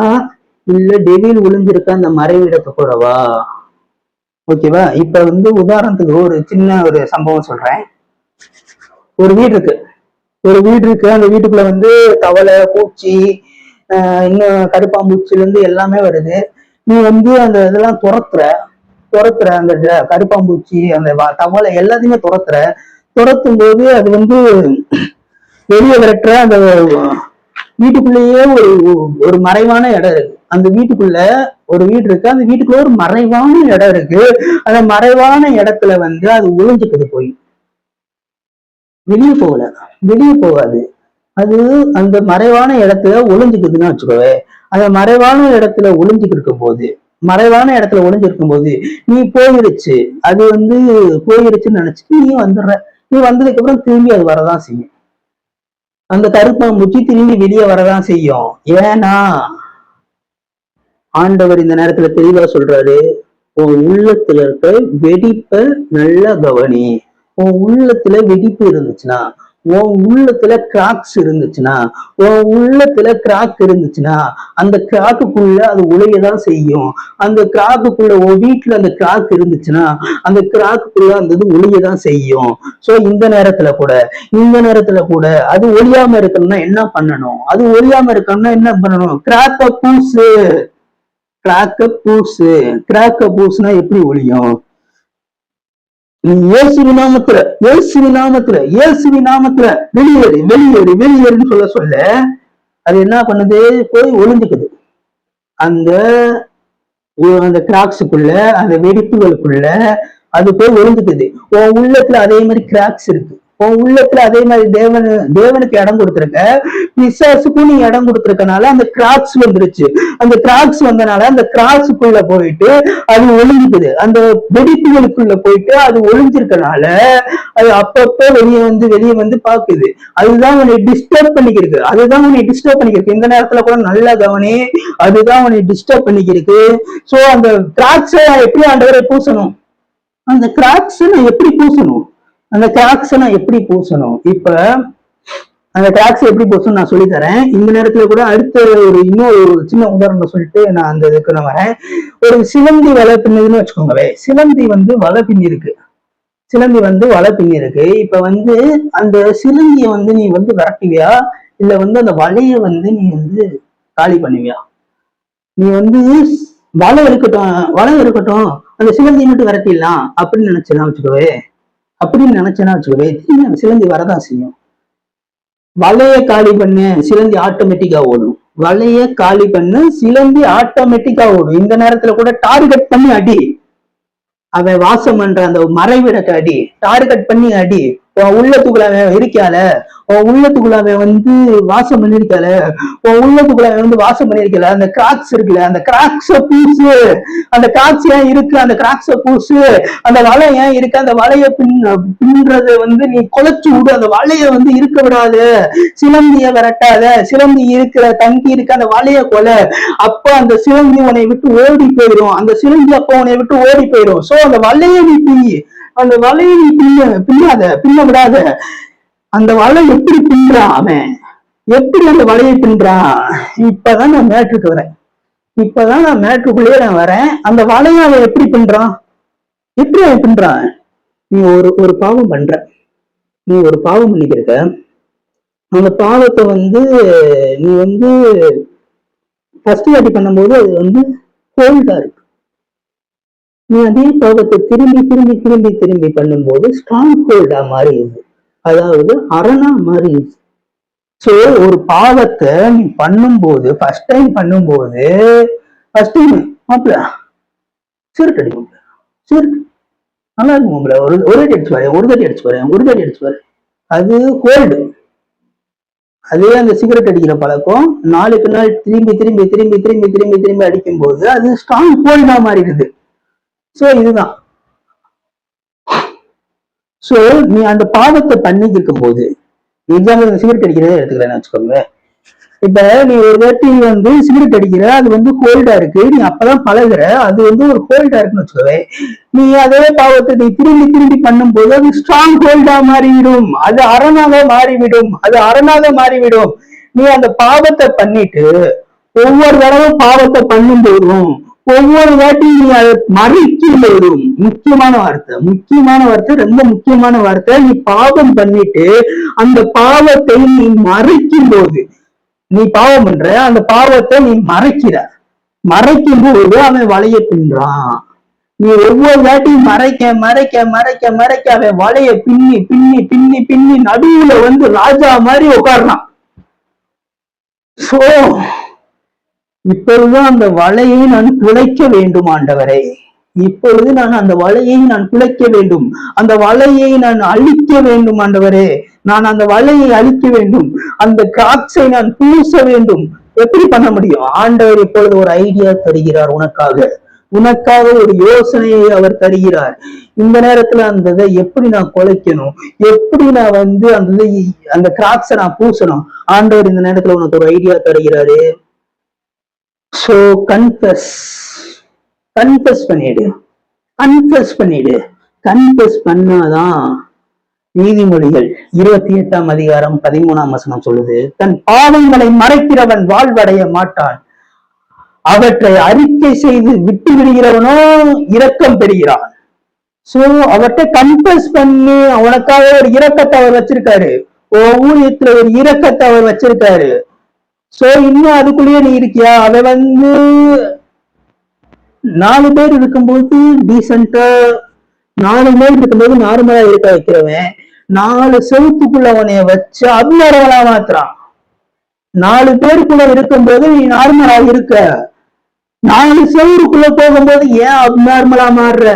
இல்ல டெவில் விழுந்திருக்க அந்த மறைவிடத்து கூடவா? ஓகேவா? இப்ப வந்து உதாரணத்துக்கு ஒரு சின்ன ஒரு சம்பவம் சொல்றேன். ஒரு வீடு இருக்கு. அந்த வீட்டுக்குள்ள வந்து தவளை, பூச்சி, இன்னும் கருப்பாம்பூச்சில இருந்து எல்லாமே வருது. நீ வந்து அந்த இதெல்லாம் துரத்துற அந்த கருப்பாம்பூச்சி, அந்த தவளை எல்லாத்தையுமே துரத்தும் போது அது வந்து வெளியே விரட்டுற அந்த வீட்டுக்குள்ளேயே ஒரு மறைவான இடம் இருக்கு. அந்த வீட்டுக்குள்ள ஒரு வீடு இருக்கு. அந்த வீட்டுக்குள்ள ஒரு மறைவான இடம் இருக்கு. அந்த மறைவான இடத்துல வந்து அது ஒளிஞ்சுக்குது. போய் வெளியே போகாது. அது அந்த மறைவான இடத்துல ஒளிஞ்சுக்குதுன்னு வச்சுக்கோவே. அந்த மறைவான இடத்துல ஒளிஞ்சுக்கிருக்கும் போது நீ போயிருச்சு, அது வந்து போயிருச்சுன்னு நினைச்சிட்டு நீ வந்துடுற. நீ வந்ததுக்கு அப்புறம் திரும்பி அது வரதான் செய்யும். அந்த கருப்பாம்பூச்சி திரும்பி வெளியே வரதான் செய்யும். ஏன்னா ஆண்டவர் இந்த நேரத்துல தெளிவா சொல்றாரு, உன் உள்ளத்துல இருக்க வெடிப்ப நல்லா கவனி. உன் உள்ளத்துல வெடிப்பு இருந்துச்சுன்னா, உன் உள்ளத்துல கிராக்ஸ் இருந்துச்சுன்னா, உன் உள்ளத்துல கிராக் இருந்துச்சுன்னா, அந்த கிராக்குக்குள்ள அது உழையதான் செய்யும். அந்த கிராக்குக்குள்ள உன் வீட்டுல அந்த கிராக் இருந்துச்சுன்னா, அந்த கிராக்குக்குள்ள அந்த இது ஒளியதான் செய்யும். சோ இந்த நேரத்துல கூட அது ஒழியாம இருக்கணும்னா என்ன பண்ணணும்? அது ஒழியாம இருக்கணும்னா என்ன பண்ணணும்? கிராக்க பூசுனா எப்படி ஒழியும்? இயேசுவின் நாமத்துல வெளியேறுன்னு சொல்ல அது என்ன பண்ணுது? போய் ஒளிஞ்சுக்குது அந்த அந்த கிராக்ஸுக்குள்ள, அந்த வெடிப்புகளுக்குள்ள அது போய் ஒளிஞ்சுக்குது. உன் உள்ளத்துல அதே மாதிரி கிராக்ஸ் இருக்கு. உன் உள்ளத்துல அதே மாதிரி தேவனுக்கு இடம் கொடுத்திருக்க, பிசாசுக்கும் நீ இடம் கொடுத்திருக்கனால அந்த கிராக்ஸ் வந்துருச்சு. அந்த கிராக்ஸ் வந்தனால அந்த கிராக்ஸுக்குள்ள போயிட்டு அது ஒளிஞ்சுக்குது. அந்த வெடிப்புகளுக்குள்ள போயிட்டு அது ஒளிஞ்சிருக்கனால அது அப்பப்போ வெளியே வந்து பாக்குது. அதுதான் உன்னை டிஸ்டர்ப் பண்ணிக்கிருக்கு. இந்த நேரத்துல கூட நல்லா கவனி, அதுதான் உன்னை டிஸ்டர்ப் பண்ணிக்கிருக்கு. சோ அந்த கிராக்ஸை எப்படி ஆண்டவரை பூசணும்? அந்த கிராக்ஸ் நான் எப்படி பூசணும்? இப்ப அந்த கிராக்ஸ் எப்படி பூசணும் நான் சொல்லி தரேன். இந்த நேரத்துல கூட அடுத்த இன்னொரு சின்ன உதாரணம் சொல்லிட்டு நான் அந்த இதுக்கு நான் வரேன். ஒரு சிலந்தி வலை பின்னுதுன்னு வச்சுக்கோங்கவே. சிலந்தி வலை பின்னிருக்கு. இப்ப அந்த சிலந்திய நீ விரட்டுவியா, இல்ல அந்த வலைய நீ காலி பண்ணுவியா? நீ வலை இருக்கட்டும் அந்த சிலந்தியை மட்டும் விரட்டிடலாம் அப்படின்னு நினைச்சேன்னா வச்சுக்கவே, திரும்பி அந்த சிலந்தி வரதான் செய்யும். வலைய காலி பண்ணு, சிலந்தி ஆட்டோமேட்டிக்கா ஓடும். இந்த நேரத்துல கூட டார்கெட் பண்ணி அடி. அவன் வாசம் பண்ற அந்த மறைவிடத்தை அடி, டார்கெட் பண்ணி அடி. உள்ளத்துக்குள்ள அவன் இருக்கால, உள்ளத்துக்குள்ள அவன் வாசம் பண்ணிருக்கால, உள்ளத்துக்குள்ள அவன் வாசம் பண்ணிருக்கல. அந்த கிராக்ஸ் இருக்குல்ல, அந்த கிராக்ஸ பூசு. அந்த கிராக்ஸ் ஏன் இருக்கு? அந்த கிராக்ஸ பூசு. அந்த வலை ஏன் இருக்கு? அந்த வலைய பின்றத நீ குலைச்சு விடு. அந்த வலைய இருக்க விடாது. சிலந்திய விரட்டாத. சிலந்தி தங்கி இருக்க அந்த வலைய கொலை. அப்ப அந்த சிலந்தி உன்னை விட்டு ஓடி போயிடும். சோ அந்த வலைய நீ பின்ன விடாத. அந்த வலை எப்படி பின்றான் அவன்? எப்படி அந்த வலையை பின்றான்? இப்பதான் நான் மேட்ருக்குள்ளேயே நான் வரேன். அந்த வலையை அவன் எப்படி பின்றான்? நீ ஒரு பாவம் பண்ற, நீ ஒரு பாவம் பண்ணிக்கிற. அந்த பாவத்தை நீ ஃபர்ஸ்ட் வாட்டி பண்ணும்போது அது கோல்டா இருக்கு. நீ அதே பாவத்தை திரும்பி பண்ணும்போது ஸ்ட்ராங் ஹோல்டா மாறிடுது. அதாவது அரணா மாறிடுது. சோ ஒரு பாவத்தை நீ பண்ணும்போது, ஃபர்ஸ்ட் டைம் மாப்பிள்ள சிறுட்டு அடிக்கும். நல்லா இருக்கும் மாப்பிள்ள. ஒரு தட்டி அடிச்சு பாரு. அது ஹோல்டு. அதே அந்த சிகரெட் அடிக்கிற பழக்கம் நாளுக்கு நாள் திரும்பி அடிக்கும் போது அது ஸ்ட்ராங் ஹோல்டா மாறிடுது. சோ இதுதான். சோ நீ அந்த பாவத்தை பண்ணிட்டு இருக்கும் போது, எக்ஸாம்பிள் சிகரெட் அடிக்கிறதே எடுத்துக்கிறேன்னு வச்சுக்கோங்க. இப்ப நீ ஒரு வாட்டி சிகரெட் அடிக்கிற, அது ஹோல்டா இருக்கு. நீ அப்பதான் பழகுற, அது ஒரு ஹோல்டா இருக்குன்னு வச்சுக்கோவே. நீ அதே பாவத்தை நீ திரும்பி பண்ணும் போது அது ஸ்ட்ராங் ஹோல்டா மாறிவிடும். அது அரணாக மாறிவிடும். நீ அந்த பாவத்தை பண்ணிட்டு ஒவ்வொரு தடவை பாவத்தை பண்ணும் போதும், ஒவ்வொரு வாட்டியும் நீ அதை மறைக்கும் போதும், முக்கியமான வார்த்தை, ரொம்ப முக்கியமான வார்த்தை. நீ பாவம் பண்ணிட்டு அந்த பாவத்தை நீ மறைக்கும் போது, நீ பாவம் பண்ற, அந்த பாவத்தை நீ மறைக்கும் போது அவன் வலைய பின்றான். நீ ஒவ்வொரு வாட்டியும் மறைக்க அவன் வலைய பின்னி நடுவுல ராஜா மாதிரி உட்கார்றான். சோ இப்பொழுதுதான் அந்த வலையை நான் குலைக்க வேண்டும் ஆண்டவரே. இப்பொழுது நான் அந்த வலையை குலைக்க வேண்டும். அந்த வலையை நான் அழிக்க வேண்டும் ஆண்டவரே. நான் அந்த வலையை அழிக்க வேண்டும். அந்த கிராக்ஸை நான் பூச வேண்டும். எப்படி பண்ண முடியும்? ஆண்டவர் இப்பொழுது ஒரு ஐடியா தருகிறார் உனக்காக ஒரு யோசனையை அவர் தருகிறார். இந்த நேரத்துல அந்த இதை எப்படி நான் குலைக்கணும், எப்படி நான் அந்த கிராக்ஸை நான் பூசணும், ஆண்டவர் இந்த நேரத்துல உனக்கு ஒரு ஐடியா தருகிறாரு. ஸோ கன்ஃபஸ் கன்ஃபஸ் பண்ணிடு, கன்ஃபஸ் பண்ணிடு. கன்ஃபஸ் பண்ணாதான் நீதிமொழிகள் 28ஆம் அதிகாரம் 13ஆம் வசனம் சொல்லுது, தன் பாவங்களை மறைக்கிறவன் வாழ்வடைய மாட்டான், அவற்றை அறிக்கை செய்து விட்டு விடுகிறவனோ இரக்கம் பெறுகிறான். சோ அவர்கிட்ட கன்ஃபஸ் பண்ணி அவனுக்காக ஒரு இரக்கத்தை அவர் வச்சிருக்காரு, ஊழியத்துல ஒரு இரக்கத்தை அவர் வச்சிருக்காரு. சோ இன்னும் அதுக்குள்ளேயே நீ இருக்கியா? அவ 4 பேர் இருக்கும்போது டீசென்டா, 4 பேர் இருக்கும்போது நார்மலா இருக்க வைக்கிறவன் 4 செவத்துக்குள்ள அவனைய வச்சு அப்நார்மலா மாத்துறான். 4 பேருக்குள்ள இருக்கும்போது நீ நார்மலா இருக்க, 4 செவருக்குள்ள போகும்போது ஏன் அப்நார்மலா மாறுற?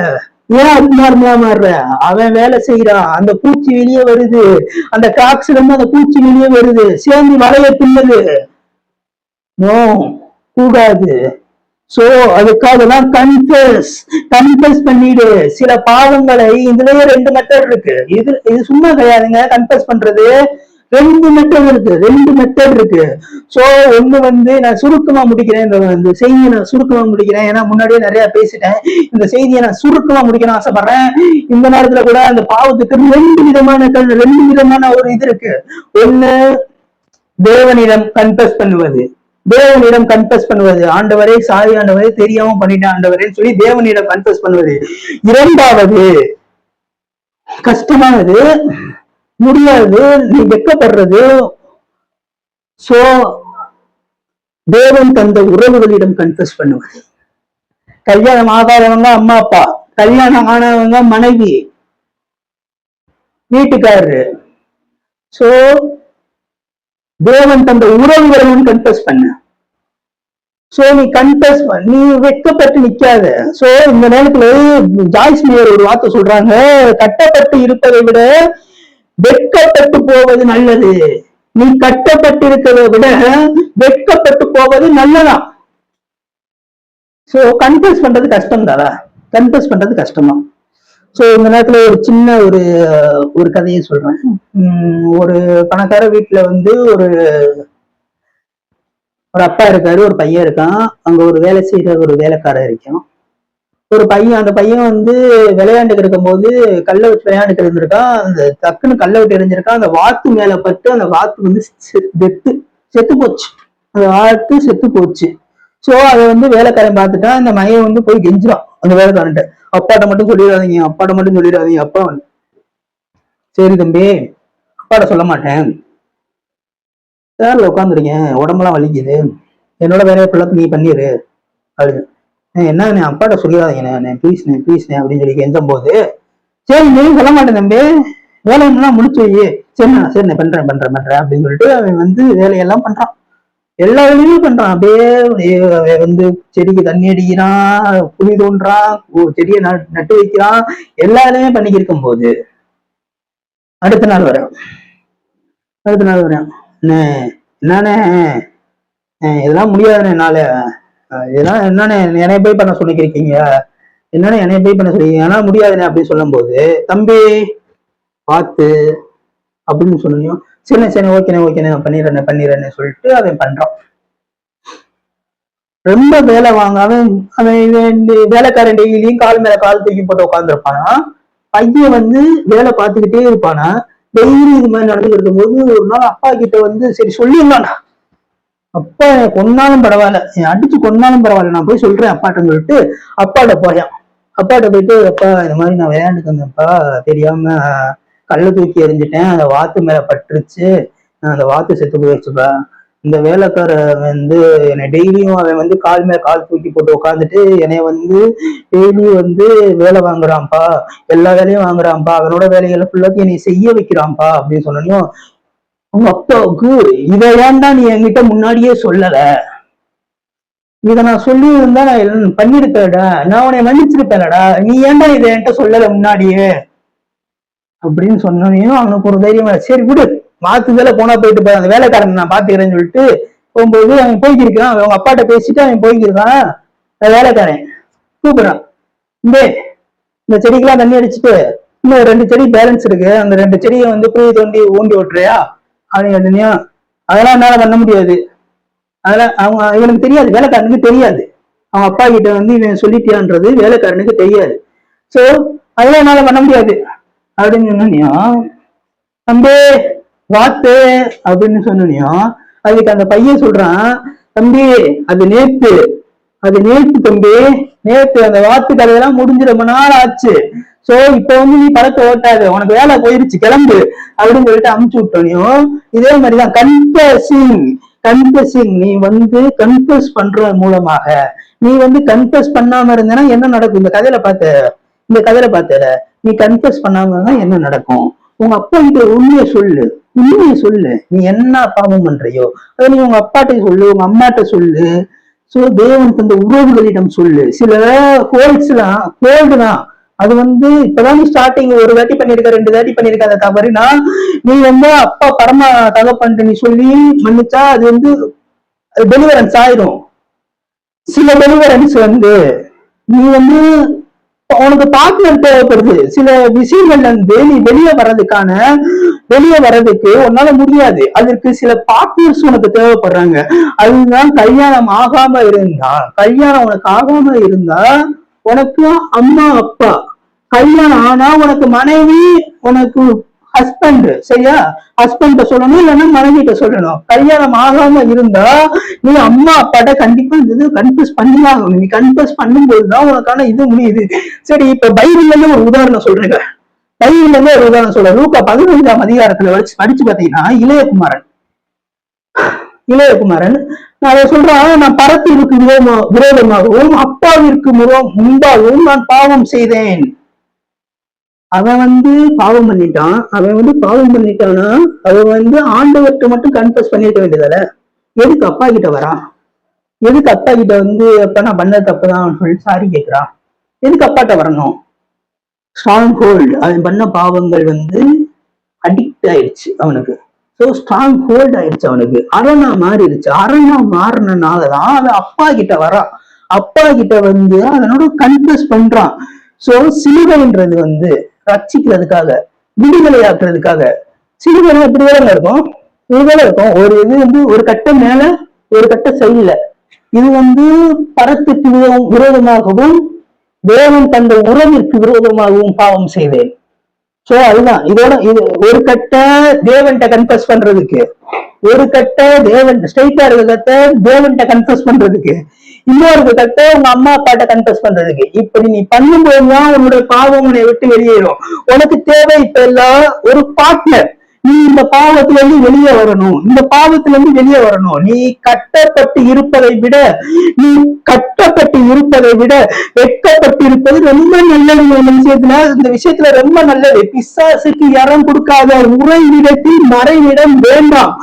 ஏன் அப்நார்மலா மாறுற? அவன் வேலை செய்யறான், அந்த பூச்சி வெளியே வருது, அந்த காக்ஸ்ல இருந்து அந்த பூச்சி வெளியே வருது, சேர்ந்து வளைய பின்னது. நோ, கூடாது. சோ அதுக்காக தான் கன்ஃபஸ் பண்ணிடு சில பாவங்களை. இதுலயே 2 மெத்தட் இருக்கு. இது சும்மா கிடையாதுங்க. கன்ஃபஸ் பண்றது 2 மெத்தட் இருக்கு. சோ ஒண்ணு நான் சுருக்கமா முடிக்கிறேன், இந்த செய்தியை நான் சுருக்கமா முடிக்கிறேன். ஏன்னா முன்னாடியே நிறைய பேசிட்டேன். இந்த செய்தியை நான் சுருக்கமா முடிக்கணும் ஆசைப்படுறேன். இந்த நேரத்துல கூட அந்த பாவத்துக்கு 2 விதமான ஒரு இது இருக்கு. ஒண்ணு, தேவனிடம் கன்ஃபஸ் பண்ணுவது, தேவனிடம் கன்ஃபஸ் பண்ணுவது. ஆண்டவரே சாரி ஆண்டவரே, தெரியாம பண்ணிட்டேன் ஆண்டவரேன்னு சொல்லி தேவனிடம் கன்ஃபஸ் பண்ணுவது. 2வது கஷ்டமானது, முடியாது, நீ வெட்கப்படுறது. சோ தேவன் தந்த உறவுகளிடம் கன்ஃபஸ் பண்ணுவது. கல்யாணம் ஆகாதவங்க அம்மா அப்பா, கல்யாணம் ஆனவங்க மனைவி, வீட்டுக்காரரு. சோ தேவன் தந்த உறவுகளிடம் கன்ஃபஸ் பண்ண. சோ நீ கன்ஃபஸ் நீ வெட்கப்பட்டு நிக்காத. சோ இந்த நேரத்துல ஜாய்ஸ் மேயர் ஒரு வார்த்தை சொல்றாங்க, கட்டப்பட்டு இருப்பதை விட வெட்கப்பட்டு போவது நல்லது. நீ கட்டப்பட்டு இருக்கிறதை விட வெட்கப்பட்டு போவது நல்லதா. சோ கன்ஃபஸ் பண்றது கஷ்டம் தானா? கன்ஃபஸ் பண்றது கஷ்டமா? சோ இந்த நேரத்துல ஒரு சின்ன ஒரு கதையை சொல்றேன். ஒரு பணக்கார வீட்டுல ஒரு அப்பா இருக்காரு, ஒரு பையன் இருக்கான். அங்க ஒரு வேலை செய்யற ஒரு வேலைக்காரர் இருக்கான். ஒரு பையன், அந்த பையன் விளையாண்டுக்கு இருக்கும் போது கல்லை வச்சு விளையாண்டுக்கு இருந்திருக்கான். அந்த டக்குன்னு கல்லை விட்டு எரிஞ்சிருக்கான். அந்த வாத்து மேல பட்டு அந்த வாத்து செத்து போச்சு. அந்த வாத்து செத்து போச்சு. சோ அதை வேலைக்காரன் பார்த்துட்டான். அந்த மையம் போய் கெஞ்சிரான் அந்த வேலைக்காரன்ட்ட, அப்பாட்ட மட்டும் சொல்லிடாதீங்க, அப்பாட்ட மட்டும் சொல்லிடாதீங்க. அப்பா சரி தம்பி, அப்பாட்ட சொல்ல மாட்டேன், சேர்ல உட்காந்துருக்கேன், உடம்பெல்லாம் வலிக்குது, என்னோட வேலையை ஃபுல்லாக நீ பண்ணிடு அப்படின்னு. என்ன அப்பாட்ட சொல்லிடாதீங்கண்ணே, ப்ளீஸ்ண்ணே அப்படின்னு சொல்லி கெஞ்சும் போது, சரி நீ சொல்ல மாட்டேன் தம்பி, வேலை என்னன்னா முடிச்சு வை, சரிண்ணே பண்றேன் அப்படின்னு சொல்லிட்டு அவன் வேலையெல்லாம் பண்றான். எல்லா வேலையுமே பண்றான். அப்படியே செடிக்கு தண்ணி அடிக்கிறான், குழி தோன்றான், செடியை நட்டு வைக்கிறான், எல்லா வேலையுமே பண்ணிக்கிட்டு இருக்கும் போது அடுத்த நாள் வரேன், என்னண்ணே இதெல்லாம் முடியாதுண்ணே, என்னால இதெல்லாம் என்னண்ணே என்னைய போய் பண்ண சொல்லிக்கிறீங்க, என்னண்ணே என்னைய போய் பண்ண சொல்லிக்கிறீங்க, ஏன்னா முடியாதுண்ணே அப்படின்னு சொல்லும் போது, தம்பி பார்த்து அப்படின்னு சொன்னியும், சரி ஓகேண்ணே நான் பண்ணிடுறேன்னு சொல்லிட்டு அவன் பண்றான். ரொம்ப வேலை வாங்க அவன் வேலைக்காரன் டெய்லியும் கால் மேல கால் தூக்கி போட்டு உட்காந்துருப்பானா. பையன் வேலை பார்த்துக்கிட்டே இருப்பானா. டெய்லி இது மாதிரி நடந்துட்டு இருக்கும்போது ஒரு நாள் அப்பா கிட்ட சரி சொல்லிடலாம்டா, அப்பா கொன்னாலும் பரவாயில்ல, அடிச்சு கொன்னாலும் பரவாயில்ல, நான் போய் சொல்றேன் அப்பாட்டன்னு சொல்லிட்டு அப்பாட்ட போயான். அப்பாட்ட போயிட்டு, அப்பா இந்த மாதிரி நான் விளையாண்டுட்டு இருந்தேன்ப்பா, தெரியாம கல்லை தூக்கி எறிஞ்சிட்டேன், அந்த வாத்து மேல பட்டுருச்சு, அந்த வாத்து செத்து போயிடுச்சுப்பா. இந்த வேலைக்கார என்னை டெய்லியும் அவன் கால் மேல கால் தூக்கி போட்டு உட்காந்துட்டு என்னைய டெய்லியும் வேலை வாங்குறான்ப்பா, எல்லா வேலையும் வாங்குறான்ப்பா, அவனோட வேலைகளை ஃபுல்லாத்தையும் என்னை செய்ய வைக்கிறான்ப்பா அப்படின்னு சொன்னோம். உங்க அப்பாவுக்கு இதை ஏன்டா நீ என்கிட்ட முன்னாடியே சொல்லல, இதை நான் சொல்லி இருந்தா நான் பண்ணிருப்பேடா, நான் உன்னை மன்னிச்சிருப்பேன்டா, நீ ஏன்டா இதை என்கிட்ட சொல்லல முன்னாடியே அப்படின்னு சொன்னோம். அவனுக்கு ஒரு தைரியமா, சரி விடு, மாத்து வேலை போனா போயிட்டு அந்த வேலைக்காரன் நான் பாத்துக்கிறேன்னு சொல்லிட்டு போகும்போது அவன் போய்க்கிருக்கான். அவங்க அப்பாட்ட பேசிட்டு அவன் போய்க்கிருக்கான். வேலைக்காரன் கூப்பிடுறான், இந்த செடிக்கெல்லாம் தண்ணி அடிச்சுட்டு இன்னும் 2 செடி பேலன்ஸ் இருக்கு, அந்த 2 செடியை குழி தோண்டி ஊண்டி விட்டுறியா அப்படின்னு கேட்டீங்க. அதெல்லாம் என்னால பண்ண முடியாது, அதெல்லாம் இவனுக்கு தெரியாது, வேலைக்காரனுக்கு தெரியாது. அவன் அப்பா கிட்ட இவன் சொல்லிட்டியான்றது வேலைக்காரனுக்கு தெரியாது. சோ அதெல்லாம் என்னால பண்ண முடியாது அப்படின்னு சொன்னியா, தம்பி வாத்து அப்படின்னு சொன்னியும் அதுக்கு அந்த பையன் சொல்றான், தம்பி அது நேத்து, அது நேத்து தம்பி, நேத்து அந்த வாத்து கதையெல்லாம் முடிஞ்சு ரொம்ப நாள் ஆச்சு. சோ இப்ப நீ படத்தை ஓட்டாது, உனக்கு வேலை போயிருச்சு, கிளம்பு அப்படின்னு சொல்லிட்டு அமுச்சு விட்டோனையும் இதே மாதிரிதான் கன்ஃபஸிங். கன்ஃபஸிங் நீ கன்ஃபஸ் பண்ற மூலமாக நீ கன்ஃபஸ் பண்ணாம இருந்தனா என்ன நடக்கும்? இந்த கதையில பார்த்த நீ கன்ஃபஸ் பண்ணாம இருந்தா என்ன நடக்கும்? உங்க அப்பா கிட்ட உண்மையை சொல்லு, உண்மையை சொல்லு. நீ என்ன பாவம் பண்றியோ அதை நீ உங்க அப்பாட்ட சொல்லு, உங்க அம்மாட்ட சொல்லு. சோ தேவன் தந்த உறவுகளிடம் சொல்லு. சில ஹோல்ஸ் எல்லாம் கோல்டு தான், அது இப்பதான் ஸ்டார்டிங் ஒரு தாட்டி பண்ணிருக்க, 2 தாட்டி பண்ணிருக்க அந்த தவறுனா நீ அப்பா பரம தகப்பன்ட்டு நீ சொல்லி மன்னிச்சா அது டெலிவரன்ஸ் ஆயிடும். சில டெலிவரன்ஸ் நீ உனக்கு பார்ட்னர் தேவைப்படுது. சில விஷயங்கள்ல நீ வெளியே வர்றதுக்கு உன்னால முடியாது. அதற்கு சில பார்ட்னர்ஸ் உனக்கு தேவைப்படுறாங்க. அதுதான் கல்யாணம் உனக்கு ஆகாம இருந்தா உனக்கு அம்மா அப்பா, கல்யாணம் ஆனா உனக்கு மனைவி, உனக்கு ஹஸ்பண்ட். சரியா? ஹஸ்பண்ட சொல்லணும், இல்லைன்னா மனைவிட்ட சொல்லணும். கல்யாணம் ஆகாம இருந்தா நீ அம்மா அப்பாட்ட கண்டிப்பா கன்ஃபஸ் பண்ணிதான். நீ கன்ஃபஸ் பண்ணும்போதுதான் உனக்கான இது முடியுது. சரி, இப்ப பைபிள்ல இருந்து ஒரு உதாரணம் சொல்றேங்க. பைபிள்ல இருந்து ஒரு உதாரணம் சொல்றேன். லூக்கா 15ஆம் அதிகாரத்துல படிச்சு பாத்தீங்கன்னா இளையகுமாரன் நான் அதை சொல்றான், நான் பரத்திற்கு விரோதமாகவும் அப்பாவிற்கு முன்பாகவும் நான் பாவம் செய்தேன். அவன் பாவம் பண்ணிட்டான். பாவம் பண்ணிட்டானா அவன் ஆண்டவர்கிட்ட மட்டும் கன்ஃபஸ் பண்ணிருக்க வேண்டியதால எதுக்கு அப்பா கிட்ட வரான்? எதுக்கு அப்பா கிட்ட அப்ப நான் பண்ண தப்புதான் சொல்லி சாரி கேட்கிறான்? எதுக்கு அப்பாட்ட வரணும்? Strong hold. அவன் பண்ண பாவங்கள் அடிக்ட் ஆயிடுச்சு அவனுக்கு. சோ ஸ்ட்ராங் ஹோல்ட் ஆயிடுச்சு அவனுக்கு. அரணா மாறிடுச்சு. அரணா மாறினாலதான் அவன் அப்பா கிட்ட வரான். அப்பா கிட்ட அதனோட கன்ஃபஸ் பண்றான். சோ சிலுவைன்றது ரட்சிக்கிறதுக்காக, விடுதலை ஆக்குறதுக்காக. சிலுவை எப்படி வேலை இருக்கும்? இதுவேலை இருக்கும். ஒரு இது ஒரு கட்டம் மேல, ஒரு கட்ட சைடுல. இது பரத்துக்கு விரோதமாகவும் தேவன் தந்த உறவிற்கு விரோதமாகவும் பாவம் செய்தேன். சோ அதுதான் இது ஒரு கட்ட தேவன்கிட்ட கன்ஃபஸ் பண்றதுக்கு, ஒரு கட்ட தேவன் ஸ்ட்ரைட்டா இருக்க கட்ட தேவன்கிட்ட கன்ஃபஸ் பண்றதுக்கு, இன்னொரு கட்ட உங்க அம்மா அப்பாட்ட கன்ஃபஸ் பண்றதுக்கு. இப்படி நீ பண்ணும்போதுதான் உன்னுடைய பாவம் உன்னை விட்டு வெளியேறும். உனக்கு தேவை இப்ப எல்லாம் ஒரு பார்ட்னர். நீ இந்த பாவத்துல இருந்து வெளியே வரணும். இந்த பாவத்துல இருந்து வெளியே வரணும். நீ கட்டப்பட்டு இருப்பதை விட வெட்கப்பட்டு இருப்பது ரொம்ப நல்லது. இந்த விஷயத்துல ரொம்ப நல்லது. பிசாசுக்கு இடம் கொடுக்காத. உறைவிடத்தில் மறைவிடம் வேண்டாம்.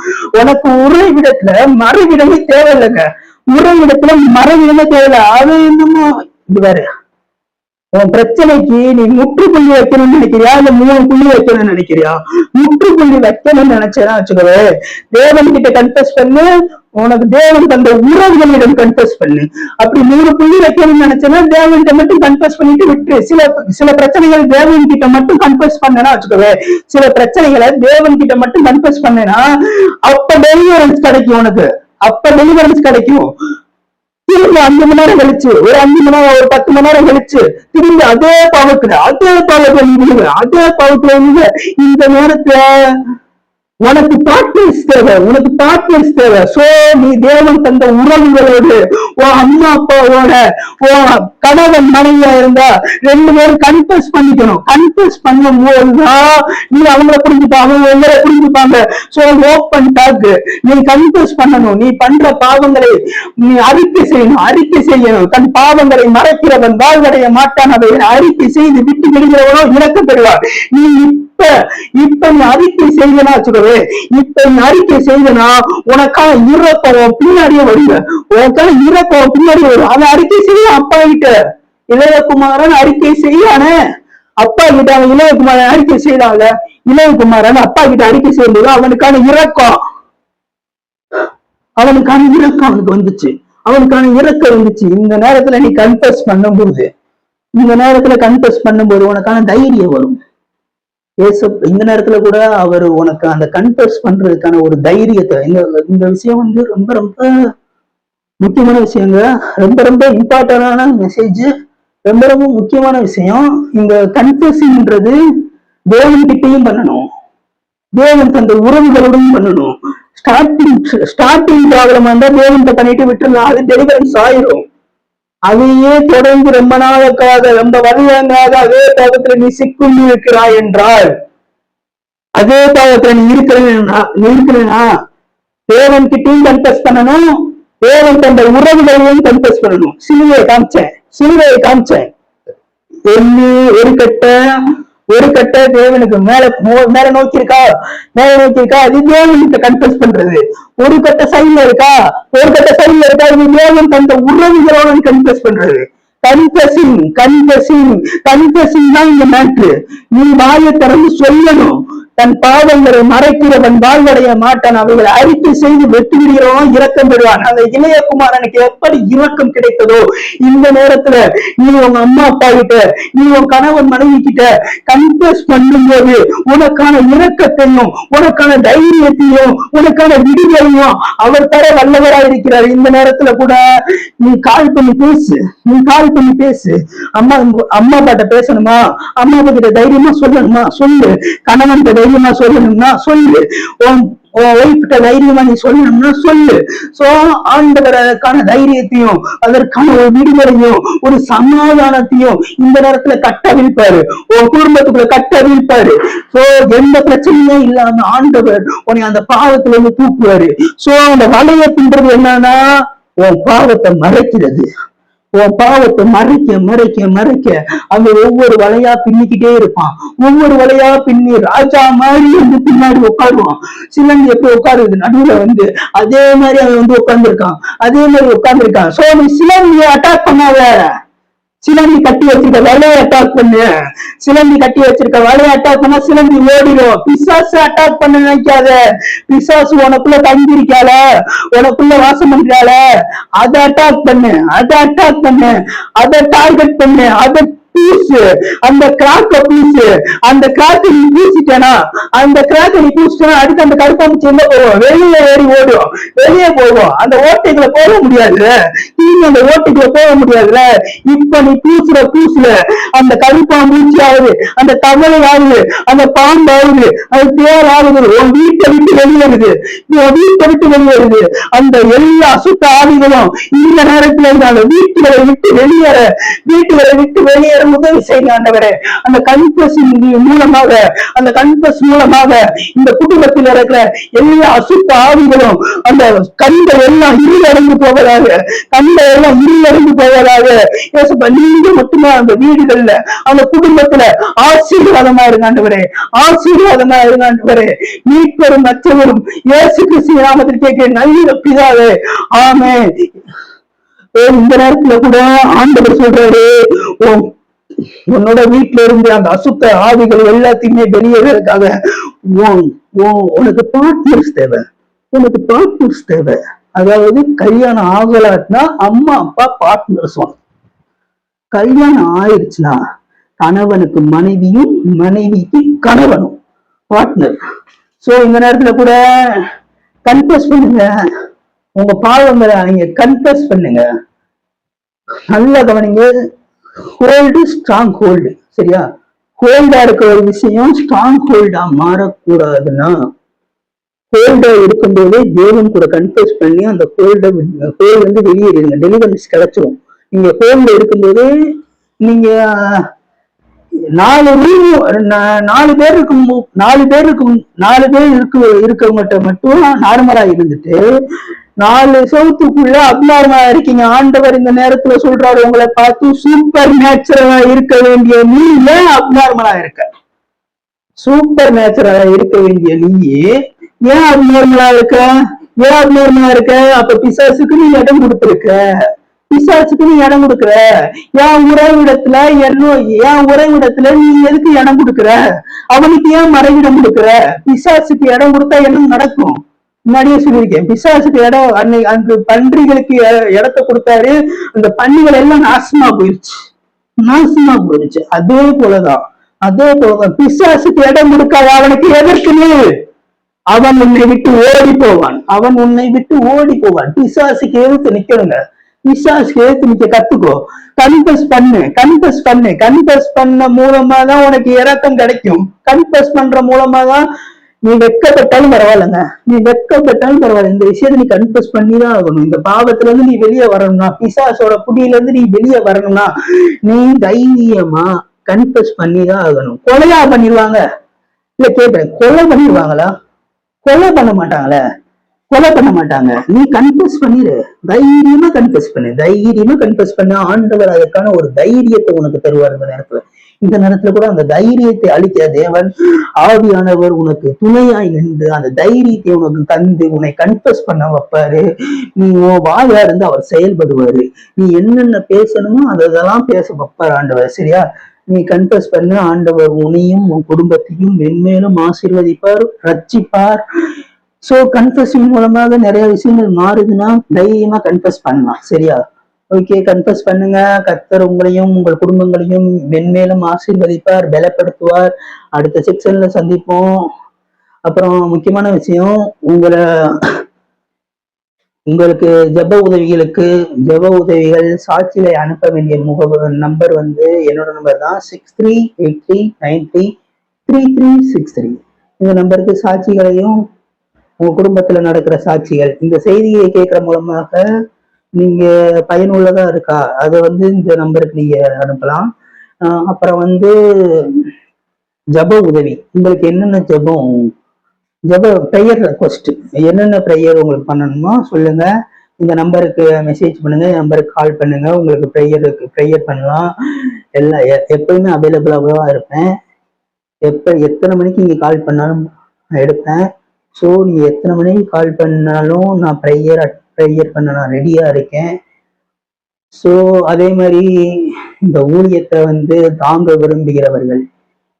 உனக்கு உறைவிடத்துல மறைவிடமே தேவையில்லைங்க. உறைவிடத்துல மறைவிடமே தேவையில்லை. அது என்னமோ இது வேற. உன் பிரச்சனைக்கு நீ முற்றுப்புள்ளி வைக்கணும்னு நினைக்கிறியா, இல்ல 3 புள்ளி வைக்கணும்னு நினைக்கிறியா? முற்றுப்புள்ளி வைக்கணும்னு நினைச்சேன்னா வச்சுக்கவே, தேவன் கிட்ட கன்ஃபஸ் பண்ணு. உனக்கு தேவன் தந்த உறவுகளிடம் கன்ஃபஸ் பண்ணு. அப்படி 3 புள்ளி வைக்கணும்னு நினைச்சேன்னா தேவன்கிட்ட மட்டும் கன்ஃபஸ் பண்ணிட்டு விட்டுரு. சில பிரச்சனைகள் தேவன் கிட்ட மட்டும் கன்ஃபஸ் பண்ணனா வச்சுக்கவே, சில பிரச்சனைகளை தேவன் கிட்ட மட்டும் கன்ஃபஸ் பண்ணனா அப்ப டெலிவரன்ஸ் கிடைக்கும். உனக்கு அப்ப டெலிவரன்ஸ் கிடைக்கும். திரும்ப 5 மணி நேரம் கழிச்சு, ஒரு 5 மணி நேரம், ஒரு 10 மணி நேரம் கழிச்சு திரும்ப அதே பாவத்துல அதே பாவத்துல இந்த நேரத்துல உனக்கு பார்ட்னர்ஸ் தேவை. சோ நீ தேவன் தந்த உறவுகளோடு, உன் அம்மா அப்பாவோட, உன் கணவன் மனைவியா இருந்தா 2 பேரும் கன்ஃபஸ் பண்ணிக்கணும். கன்ஃபஸ் பண்ணும் போதுதான் நீ அவங்களை புரிஞ்சுப்பாங்க, உங்களை புரிஞ்சுப்பாங்க. So open talk. நீ கன்ஃபஸ் பண்ணணும். நீ பண்ற பாவங்களை நீ அறிக்கை செய்யணும். தன் பாவங்களை மறைக்கிறவன் வாழ்வடைய மாட்டான். அதை அறிக்கை செய்து விட்டு விடுகிறவனோ இறக்கம் பெறுவார். நீ இப்ப நீ அறிக்கை செய்யனா வச்சுக்கவே, இப்ப நீ அறிக்கை செய்யனா உனக்கான இறக்கம் பின்னாடியே வருங்க. உனக்கான இறக்கம் பின்னாடியே வரும். அதை அறிக்கை செய்ய அப்பா கிட்ட. இளையகுமாரன் அறிக்கை செய்யானே அப்பா கிட்ட. அவன் இளையகுமாரன் அறிக்கை செய்யறாங்க. இளையகுமாரன் அப்பா கிட்ட அறிக்கை செய்யும்போது அவனுக்கான இறக்கம் அவனுக்கு வந்துச்சு. இந்த நேரத்துல நீ கன்ஃபஸ் பண்ணும்போது உனக்கான தைரியம் வரும். இந்த நேரத்துல கூட அவர் உனக்கு அந்த கன்ஃபஸ் பண்றதுக்கான ஒரு தைரியத்தை, இந்த விஷயம் ரொம்ப ரொம்ப முக்கியமான விஷயங்க. ரொம்ப ரொம்ப இம்பார்ட்டன்டான மெசேஜ். ரொம்ப ரொம்ப முக்கியமான விஷயம். இந்த கன்ஃபெஷன்ன்றது தேவன் கிட்டையும் பண்ணணும், தேவன் தந்த உறவுகளோடும் பண்ணணும். ஸ்டார்டிங் ப்ராப்ளம் வந்தா தேவன்கிட்ட பண்ணிட்டு விட்டுருலாம், அது டெலிவரன்ஸ் ஆயிரும். அதையே தொடர்ந்து ரொம்ப நாளுக்காக ரொம்ப வருடங்களாக அதே பாவத்துல நீ சிக்குண்டு இருக்கிறாய் என்றால், அதே பாவத்துல நீ இருக்கிறனா தேவன் கிட்டையும் கன்ஃபெஸ் பண்ணணும், தேவன் தந்த உறவுகளையும் கன்ஃபெஸ் பண்ணணும். சிலுவையை காமிச்சேன். ஒரு கட்ட தேவனுக்கு மேல நோக்கி இருக்கா, அது தேவனுக்கு கன்ஃபெஸ் பண்றது. ஒரு கட்ட சைட்ல இருக்கா, இது தேவன் தந்த உறவுகளோட கன்ஃபெஸ் பண்றது. கன்ஃபெசிங் தான் இந்த மேட்ரு. நீ வாயை திறந்து சொல்லணும். தன் பாவங்களை மறைக்கிறவன் வாழ்வடைய மாட்டான், அவைகளை அறிக்கை செய்து வெற்றி விடுகிறவன் இரக்கம் பெறுவான். அந்த இளையகுமாரனுக்கு எப்படி இரக்கம் கிடைத்ததோ, இந்த நேரத்துல நீ உங்க அம்மா அப்பா கிட்ட, நீ உன் கணவன் மனைவி கிட்ட கன்ஃபெஸ் பண்ணும்போது உனக்கான இரக்கத்தையும் உனக்கான தைரியத்தையும் உனக்கான விடுதலையும் அவர் தர வல்லவராக இருக்கிறார். இந்த நேரத்துல கூட நீ கால் பண்ணி பேசு. அம்மா அப்பாட்ட பேசணுமா, அம்மா அப்பா கிட்ட தைரியமா சொல்லணுமா சொல்லு. கணவன் தைரியமா சொல்லணும்னா சொல்லு. தைரியமா நீ சொல்லணும்னா சொல்லு. சோ ஆண்டவருக்கான தைரியத்தையும் அதற்கான ஒரு விடுதலையும் ஒரு சமாதானத்தையும் இந்த நேரத்துல கட்டவிழ்ப்பாரு, உன் குடும்பத்துக்குள்ள கட்டவிழ்ப்பாரு. சோ எந்த பிரச்சனையும் இல்லாம ஆண்டவர் உன்னை அந்த பாவத்துல இருந்து தூக்குவாரு. சோ அந்த வளையத்தின்றது என்னன்னா உன் பாவத்தை மறைக்கிறது. உன் பாவத்தை மறைக்க அங்க ஒவ்வொரு வலையா பின்னிக்கிட்டே இருப்பான். ஒவ்வொரு வலையா பின்னி ராஜா மாதிரி வந்து பின்னாடி உட்காருவான். சிலந்தி எப்படி உட்காருது நடுவுல வந்து அதே மாதிரி அவன் வந்து உட்கார்ந்துருக்கான். சோ நீ சிலந்திய அட்டாக் பண்ணாத, சிலந்தி கட்டி வச்சிருக்க வலையை அட்டாக் பண்ணு. பண்ணா சிலந்தி ஓடிடும். பிசாசு அட்டாக் பண்ண நினைக்காத. பிசாசு உனக்குள்ள தங்கிருக்கால, உனக்குள்ள வாசம் பண்றால, அதை அட்டாக் பண்ணு, அதை டார்கெட் பண்ணு, அதை பீஸு, அந்த கிராக்க பீஸு, அந்த கிராக்க நீ பூசிட்டேனா, அடுத்து அந்த கருப்பாம்பூச்சி எங்க போவோம், வெளியே ஏறி ஓடும், வெளியே போவோம். அந்த ஓட்டைகளை போக முடியாது, அந்த ஓட்டைகளை போக முடியாதுல. இப்ப நீ பூசுல அந்த கருப்பாம்பூச்சி ஆகுது, அந்த தவளை ஆகுது, அந்த பாம்பு ஆகுது, அது தேர் ஆகுது, உன் வீட்டை விட்டு வெளியேறுது. அந்த எல்லா அசுத்த ஆவிகளும் இந்த நேரத்துல அந்த வீட்டுகளை விட்டு வெளியேற உதவி செய்ய ஆண்டவரே. அந்த கன்ஃபெஸ் மூலமாக இந்த குடும்பத்தில் இருக்கிற எல்லா அசுத்த ஆவிகளும் அந்த கண்கள் எல்லாம் இருளடைந்து போவதாக, நீங்க மட்டுமே அந்த வீடுகள்ல அந்த குடும்பத்துல ஆசீர்வாதமா இருங்க ஆண்டவரே. மீட்பெரும் மற்றவரும் இயேசு கிறிஸ்து நாமத்தில் கேட்க நல்ல பிதாவே, ஆமென். இந்த நேரத்துல கூட ஆண்டவர் சொல்றாரு, உன்னோட வீட்டுல இருந்து அந்த அசுத்த ஆவிகள் எல்லாத்தையுமே வெளியேறதுக்காக உனக்கு பார்ட்னர்ஸ் தேவை. அதாவது கல்யாணம் ஆகலாட்னா அம்மா அப்பா பார்ட்னர்ஸ். கல்யாணம் ஆயிடுச்சுன்னா கணவனுக்கு மனைவியும் மனைவிக்கு கணவனும் பார்ட்னர். சோ இந்த நேரத்துல கூட கன்ஃபெஸ் பண்ணுங்க, உங்க பாவங்களை நீங்க கன்ஃபெஸ் பண்ணுங்க. நல்லா கவனிங்க. ஹோல்டு ஸ்ட்ராங் ஹோல்டு, சரியா? ஹோல்டா இருக்க ஒரு விஷயம் ஸ்ட்ராங் ஹோல்டா மாறக்கூடாதுன்னா ஹோல்டா இருக்கும்போதே தேவன் கூட கன்ஃபெஸ் பண்ணி அந்த ஹோல்டு வந்து வெளியேறிடுங்க, டெலிவரன்ஸ் கிடைச்சிடும். நீங்க ஹோல்ல இருக்கும்போது நீங்க 4 பேர் இருக்கவங்ககிட்ட மட்டும் நார்மலா இருந்துட்டு 4 சவுத்துக்குள்ள அப்நார்மலா இருக்கீங்க. ஆண்டவர் இந்த நேரத்துல சொல்றாரு, உங்களை பார்த்து சூப்பர் நேச்சுரலா இருக்க வேண்டிய நீ ஏன் அப்நார்மலா இருக்க? சூப்பர் நேச்சுரலா இருக்க வேண்டிய நீ ஏன் அப்நார்மலா இருக்க? அப்ப பிசாசுக்கு நீ இடம் கொடுத்திருக்க. என் உறைவிடத்துல நீ எதுக்கு இடம் கொடுக்குற? அவனுக்கு ஏன் மறைவிடம் கொடுக்குற? பிசாசுக்கு இடம் கொடுத்தா என்ன நடக்கும்? முன்னாடியே சொல்லியிருக்கேன். பிசாசுக்கு இடம் அந்த பன்றிகளுக்கு இடத்த கொடுத்தாரு, அந்த பன்றிகள் எல்லாம் நாசமா போயிருச்சு. அதே போலதான் பிசாசுக்கு இடம் கொடுக்காத அவனுக்கு எதற்கு? அவன் உன்னை விட்டு ஓடி போவான். அவன் உன்னை விட்டு ஓடி போவான். பிசாசுக்கு எதிர்த்து நிக்கணுங்க. பிசாசுக்கு எதிர்த்து நிக்க கத்துக்கோ. கன்ஃபஸ் பண்ணு, கன்ஃபஸ் பண்ணு. கன்ஃபஸ் பண்ண மூலமா தான் உனக்கு இரக்கம் கிடைக்கும். கன்ஃபஸ் பண்ற மூலமா தான் நீ வெட்கப்பட்டாலும் பரவாயில்லைங்க. நீ வெட்கப்பட்டாலும் பரவாயில்ல. இந்த விஷயத்த நீ கன்ஃபஸ் பண்ணிதான் ஆகணும். இந்த பாவத்துல இருந்து நீ வெளியே வரணும்னா, பிசாசோட குடியில இருந்து நீ வெளியே வரணும்னா, நீ தைரியமா கன்ஃபஸ் பண்ணிதான் ஆகணும். கொலையா பண்ணிடுவாங்க? இல்ல கேட்கிறேன், கொலை பண்ணிடுவாங்களா? கொலை பண்ண மாட்டாங்களே, கொலை பண்ண மாட்டாங்க. நீ கன்ஃபஸ் பண்ணிடு, தைரியமா கன்ஃபஸ் பண்ணு, தைரியமா கன்ஃபஸ் பண்ண. ஆண்டவர் அதுக்கான ஒரு தைரியத்தை உனக்கு தருவார். இந்த நேரத்துல கூட அந்த தைரியத்தை அளிக்கிற தேவன் ஆவியானவர் உனக்கு துணையாய் நின்று அந்த தைரியத்தை உனக்கு தந்து உன்னை கன்ஃபஸ் பண்ண வைப்பாரு. நீ வாயா இருந்து அவர் செயல்படுவாரு. நீ என்னென்ன பேசணுமோ அதெல்லாம் பேச வைப்பார் ஆண்டவர். சரியா? நீ கன்ஃபஸ் பண்ண, ஆண்டவர் உன்னையும் உன் குடும்பத்தையும் மென்மேலும் ஆசீர்வதிப்பார், ரட்சிப்பார். சோ கன்ஃபஸிங் மூலமாக நிறைய விஷயங்கள் மாறுதுன்னா தைரியமா கன்ஃபஸ் பண்ணலாம். சரியா? ஓகே, கன்ஃபஸ் பண்ணுங்க. கர்த்தர் உங்களையும் உங்கள் குடும்பங்களையும் மென்மேலும் ஆசீர்வதிப்பார், பலப்படுத்துவார். அடுத்த செக்ஷன்ல சந்திப்போம். அப்புறம் முக்கியமான விஷயம், உங்களுக்கு ஜெப உதவிகள் சாட்சிகளை அனுப்ப வேண்டிய நம்பர் என்னோட நம்பர் தான் 6383933363. இந்த நம்பருக்கு சாட்சிகளையும் உங்க குடும்பத்துல நடக்கிற சாட்சிகள், இந்த செய்தியை கேட்கிற மூலமாக நீங்க பயனுள்ளதா இருக்கா, அதை இந்த நம்பருக்கு நீங்க அனுப்பலாம். அப்புறம் ஜப உதவி, உங்களுக்கு என்னென்ன ப்ரேயர் ரெக்வஸ்ட், என்னென்ன ப்ரேயர் உங்களுக்கு பண்ணணுமோ சொல்லுங்க. இந்த நம்பருக்கு மெசேஜ் பண்ணுங்க, நம்பருக்கு கால் பண்ணுங்க. உங்களுக்கு ப்ரேயர் பண்ணலாம். எப்பயுமே அவைலபிளாக தான் இருப்பேன். எத்தனை மணிக்கு நீங்க கால் பண்ணாலும் எடுப்பேன். ஸோ நீங்க எத்தனை மணிக்கு கால் பண்ணாலும் நான் ப்ரேயர் பண்ண நான் ரெடியா இருக்கேன். ஸோ அதே மாதிரி இந்த ஊழியத்தை தாங்க விரும்புகிறவர்கள்,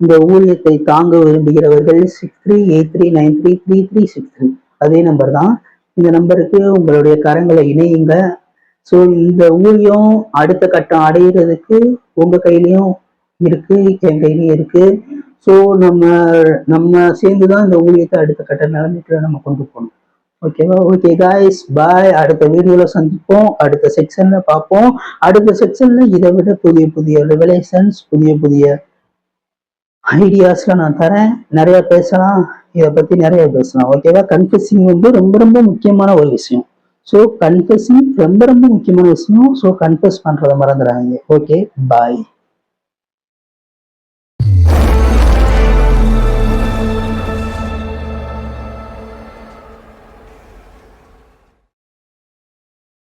இந்த ஊழியத்தை தாங்க விரும்புகிறவர்கள் 6383933363 அதே நம்பர் தான். இந்த நம்பருக்கு உங்களுடைய கரங்களை இணையுங்க. ஸோ இந்த ஊழியம் அடுத்த கட்டம் அடையிறதுக்கு உங்க கையிலையும் இருக்கு, என் கையிலையும் இருக்கு. ஸோ நம்ம சேர்ந்துதான் இந்த ஊழியத்தை அடுத்த கட்ட நிலைமைக்கு நம்ம கொண்டு போகணும். ஓகேவா? ஓகே காய்ஸ், பாய். அடுத்த வீடியோல சந்திப்போம், அடுத்த செக்ஷன்ல பார்ப்போம். அடுத்த செக்ஷன்ல இதை விட புதிய புதிய ரெவலேஷன்ஸ், புதிய ஐடியாஸ்லாம் நான் தரேன். நிறைய பேசலாம், இதை பத்தி நிறைய பேசலாம். ஓகேவா? கன்ஃபஸிங் ரொம்ப ரொம்ப முக்கியமான ஒரு விஷயம். ஸோ கன்ஃபஸிங் ரொம்ப ரொம்ப முக்கியமான விஷயம். ஸோ கன்ஃபஸ் பண்றதை மறந்துடாதீங்க. ஓகே, பாய்.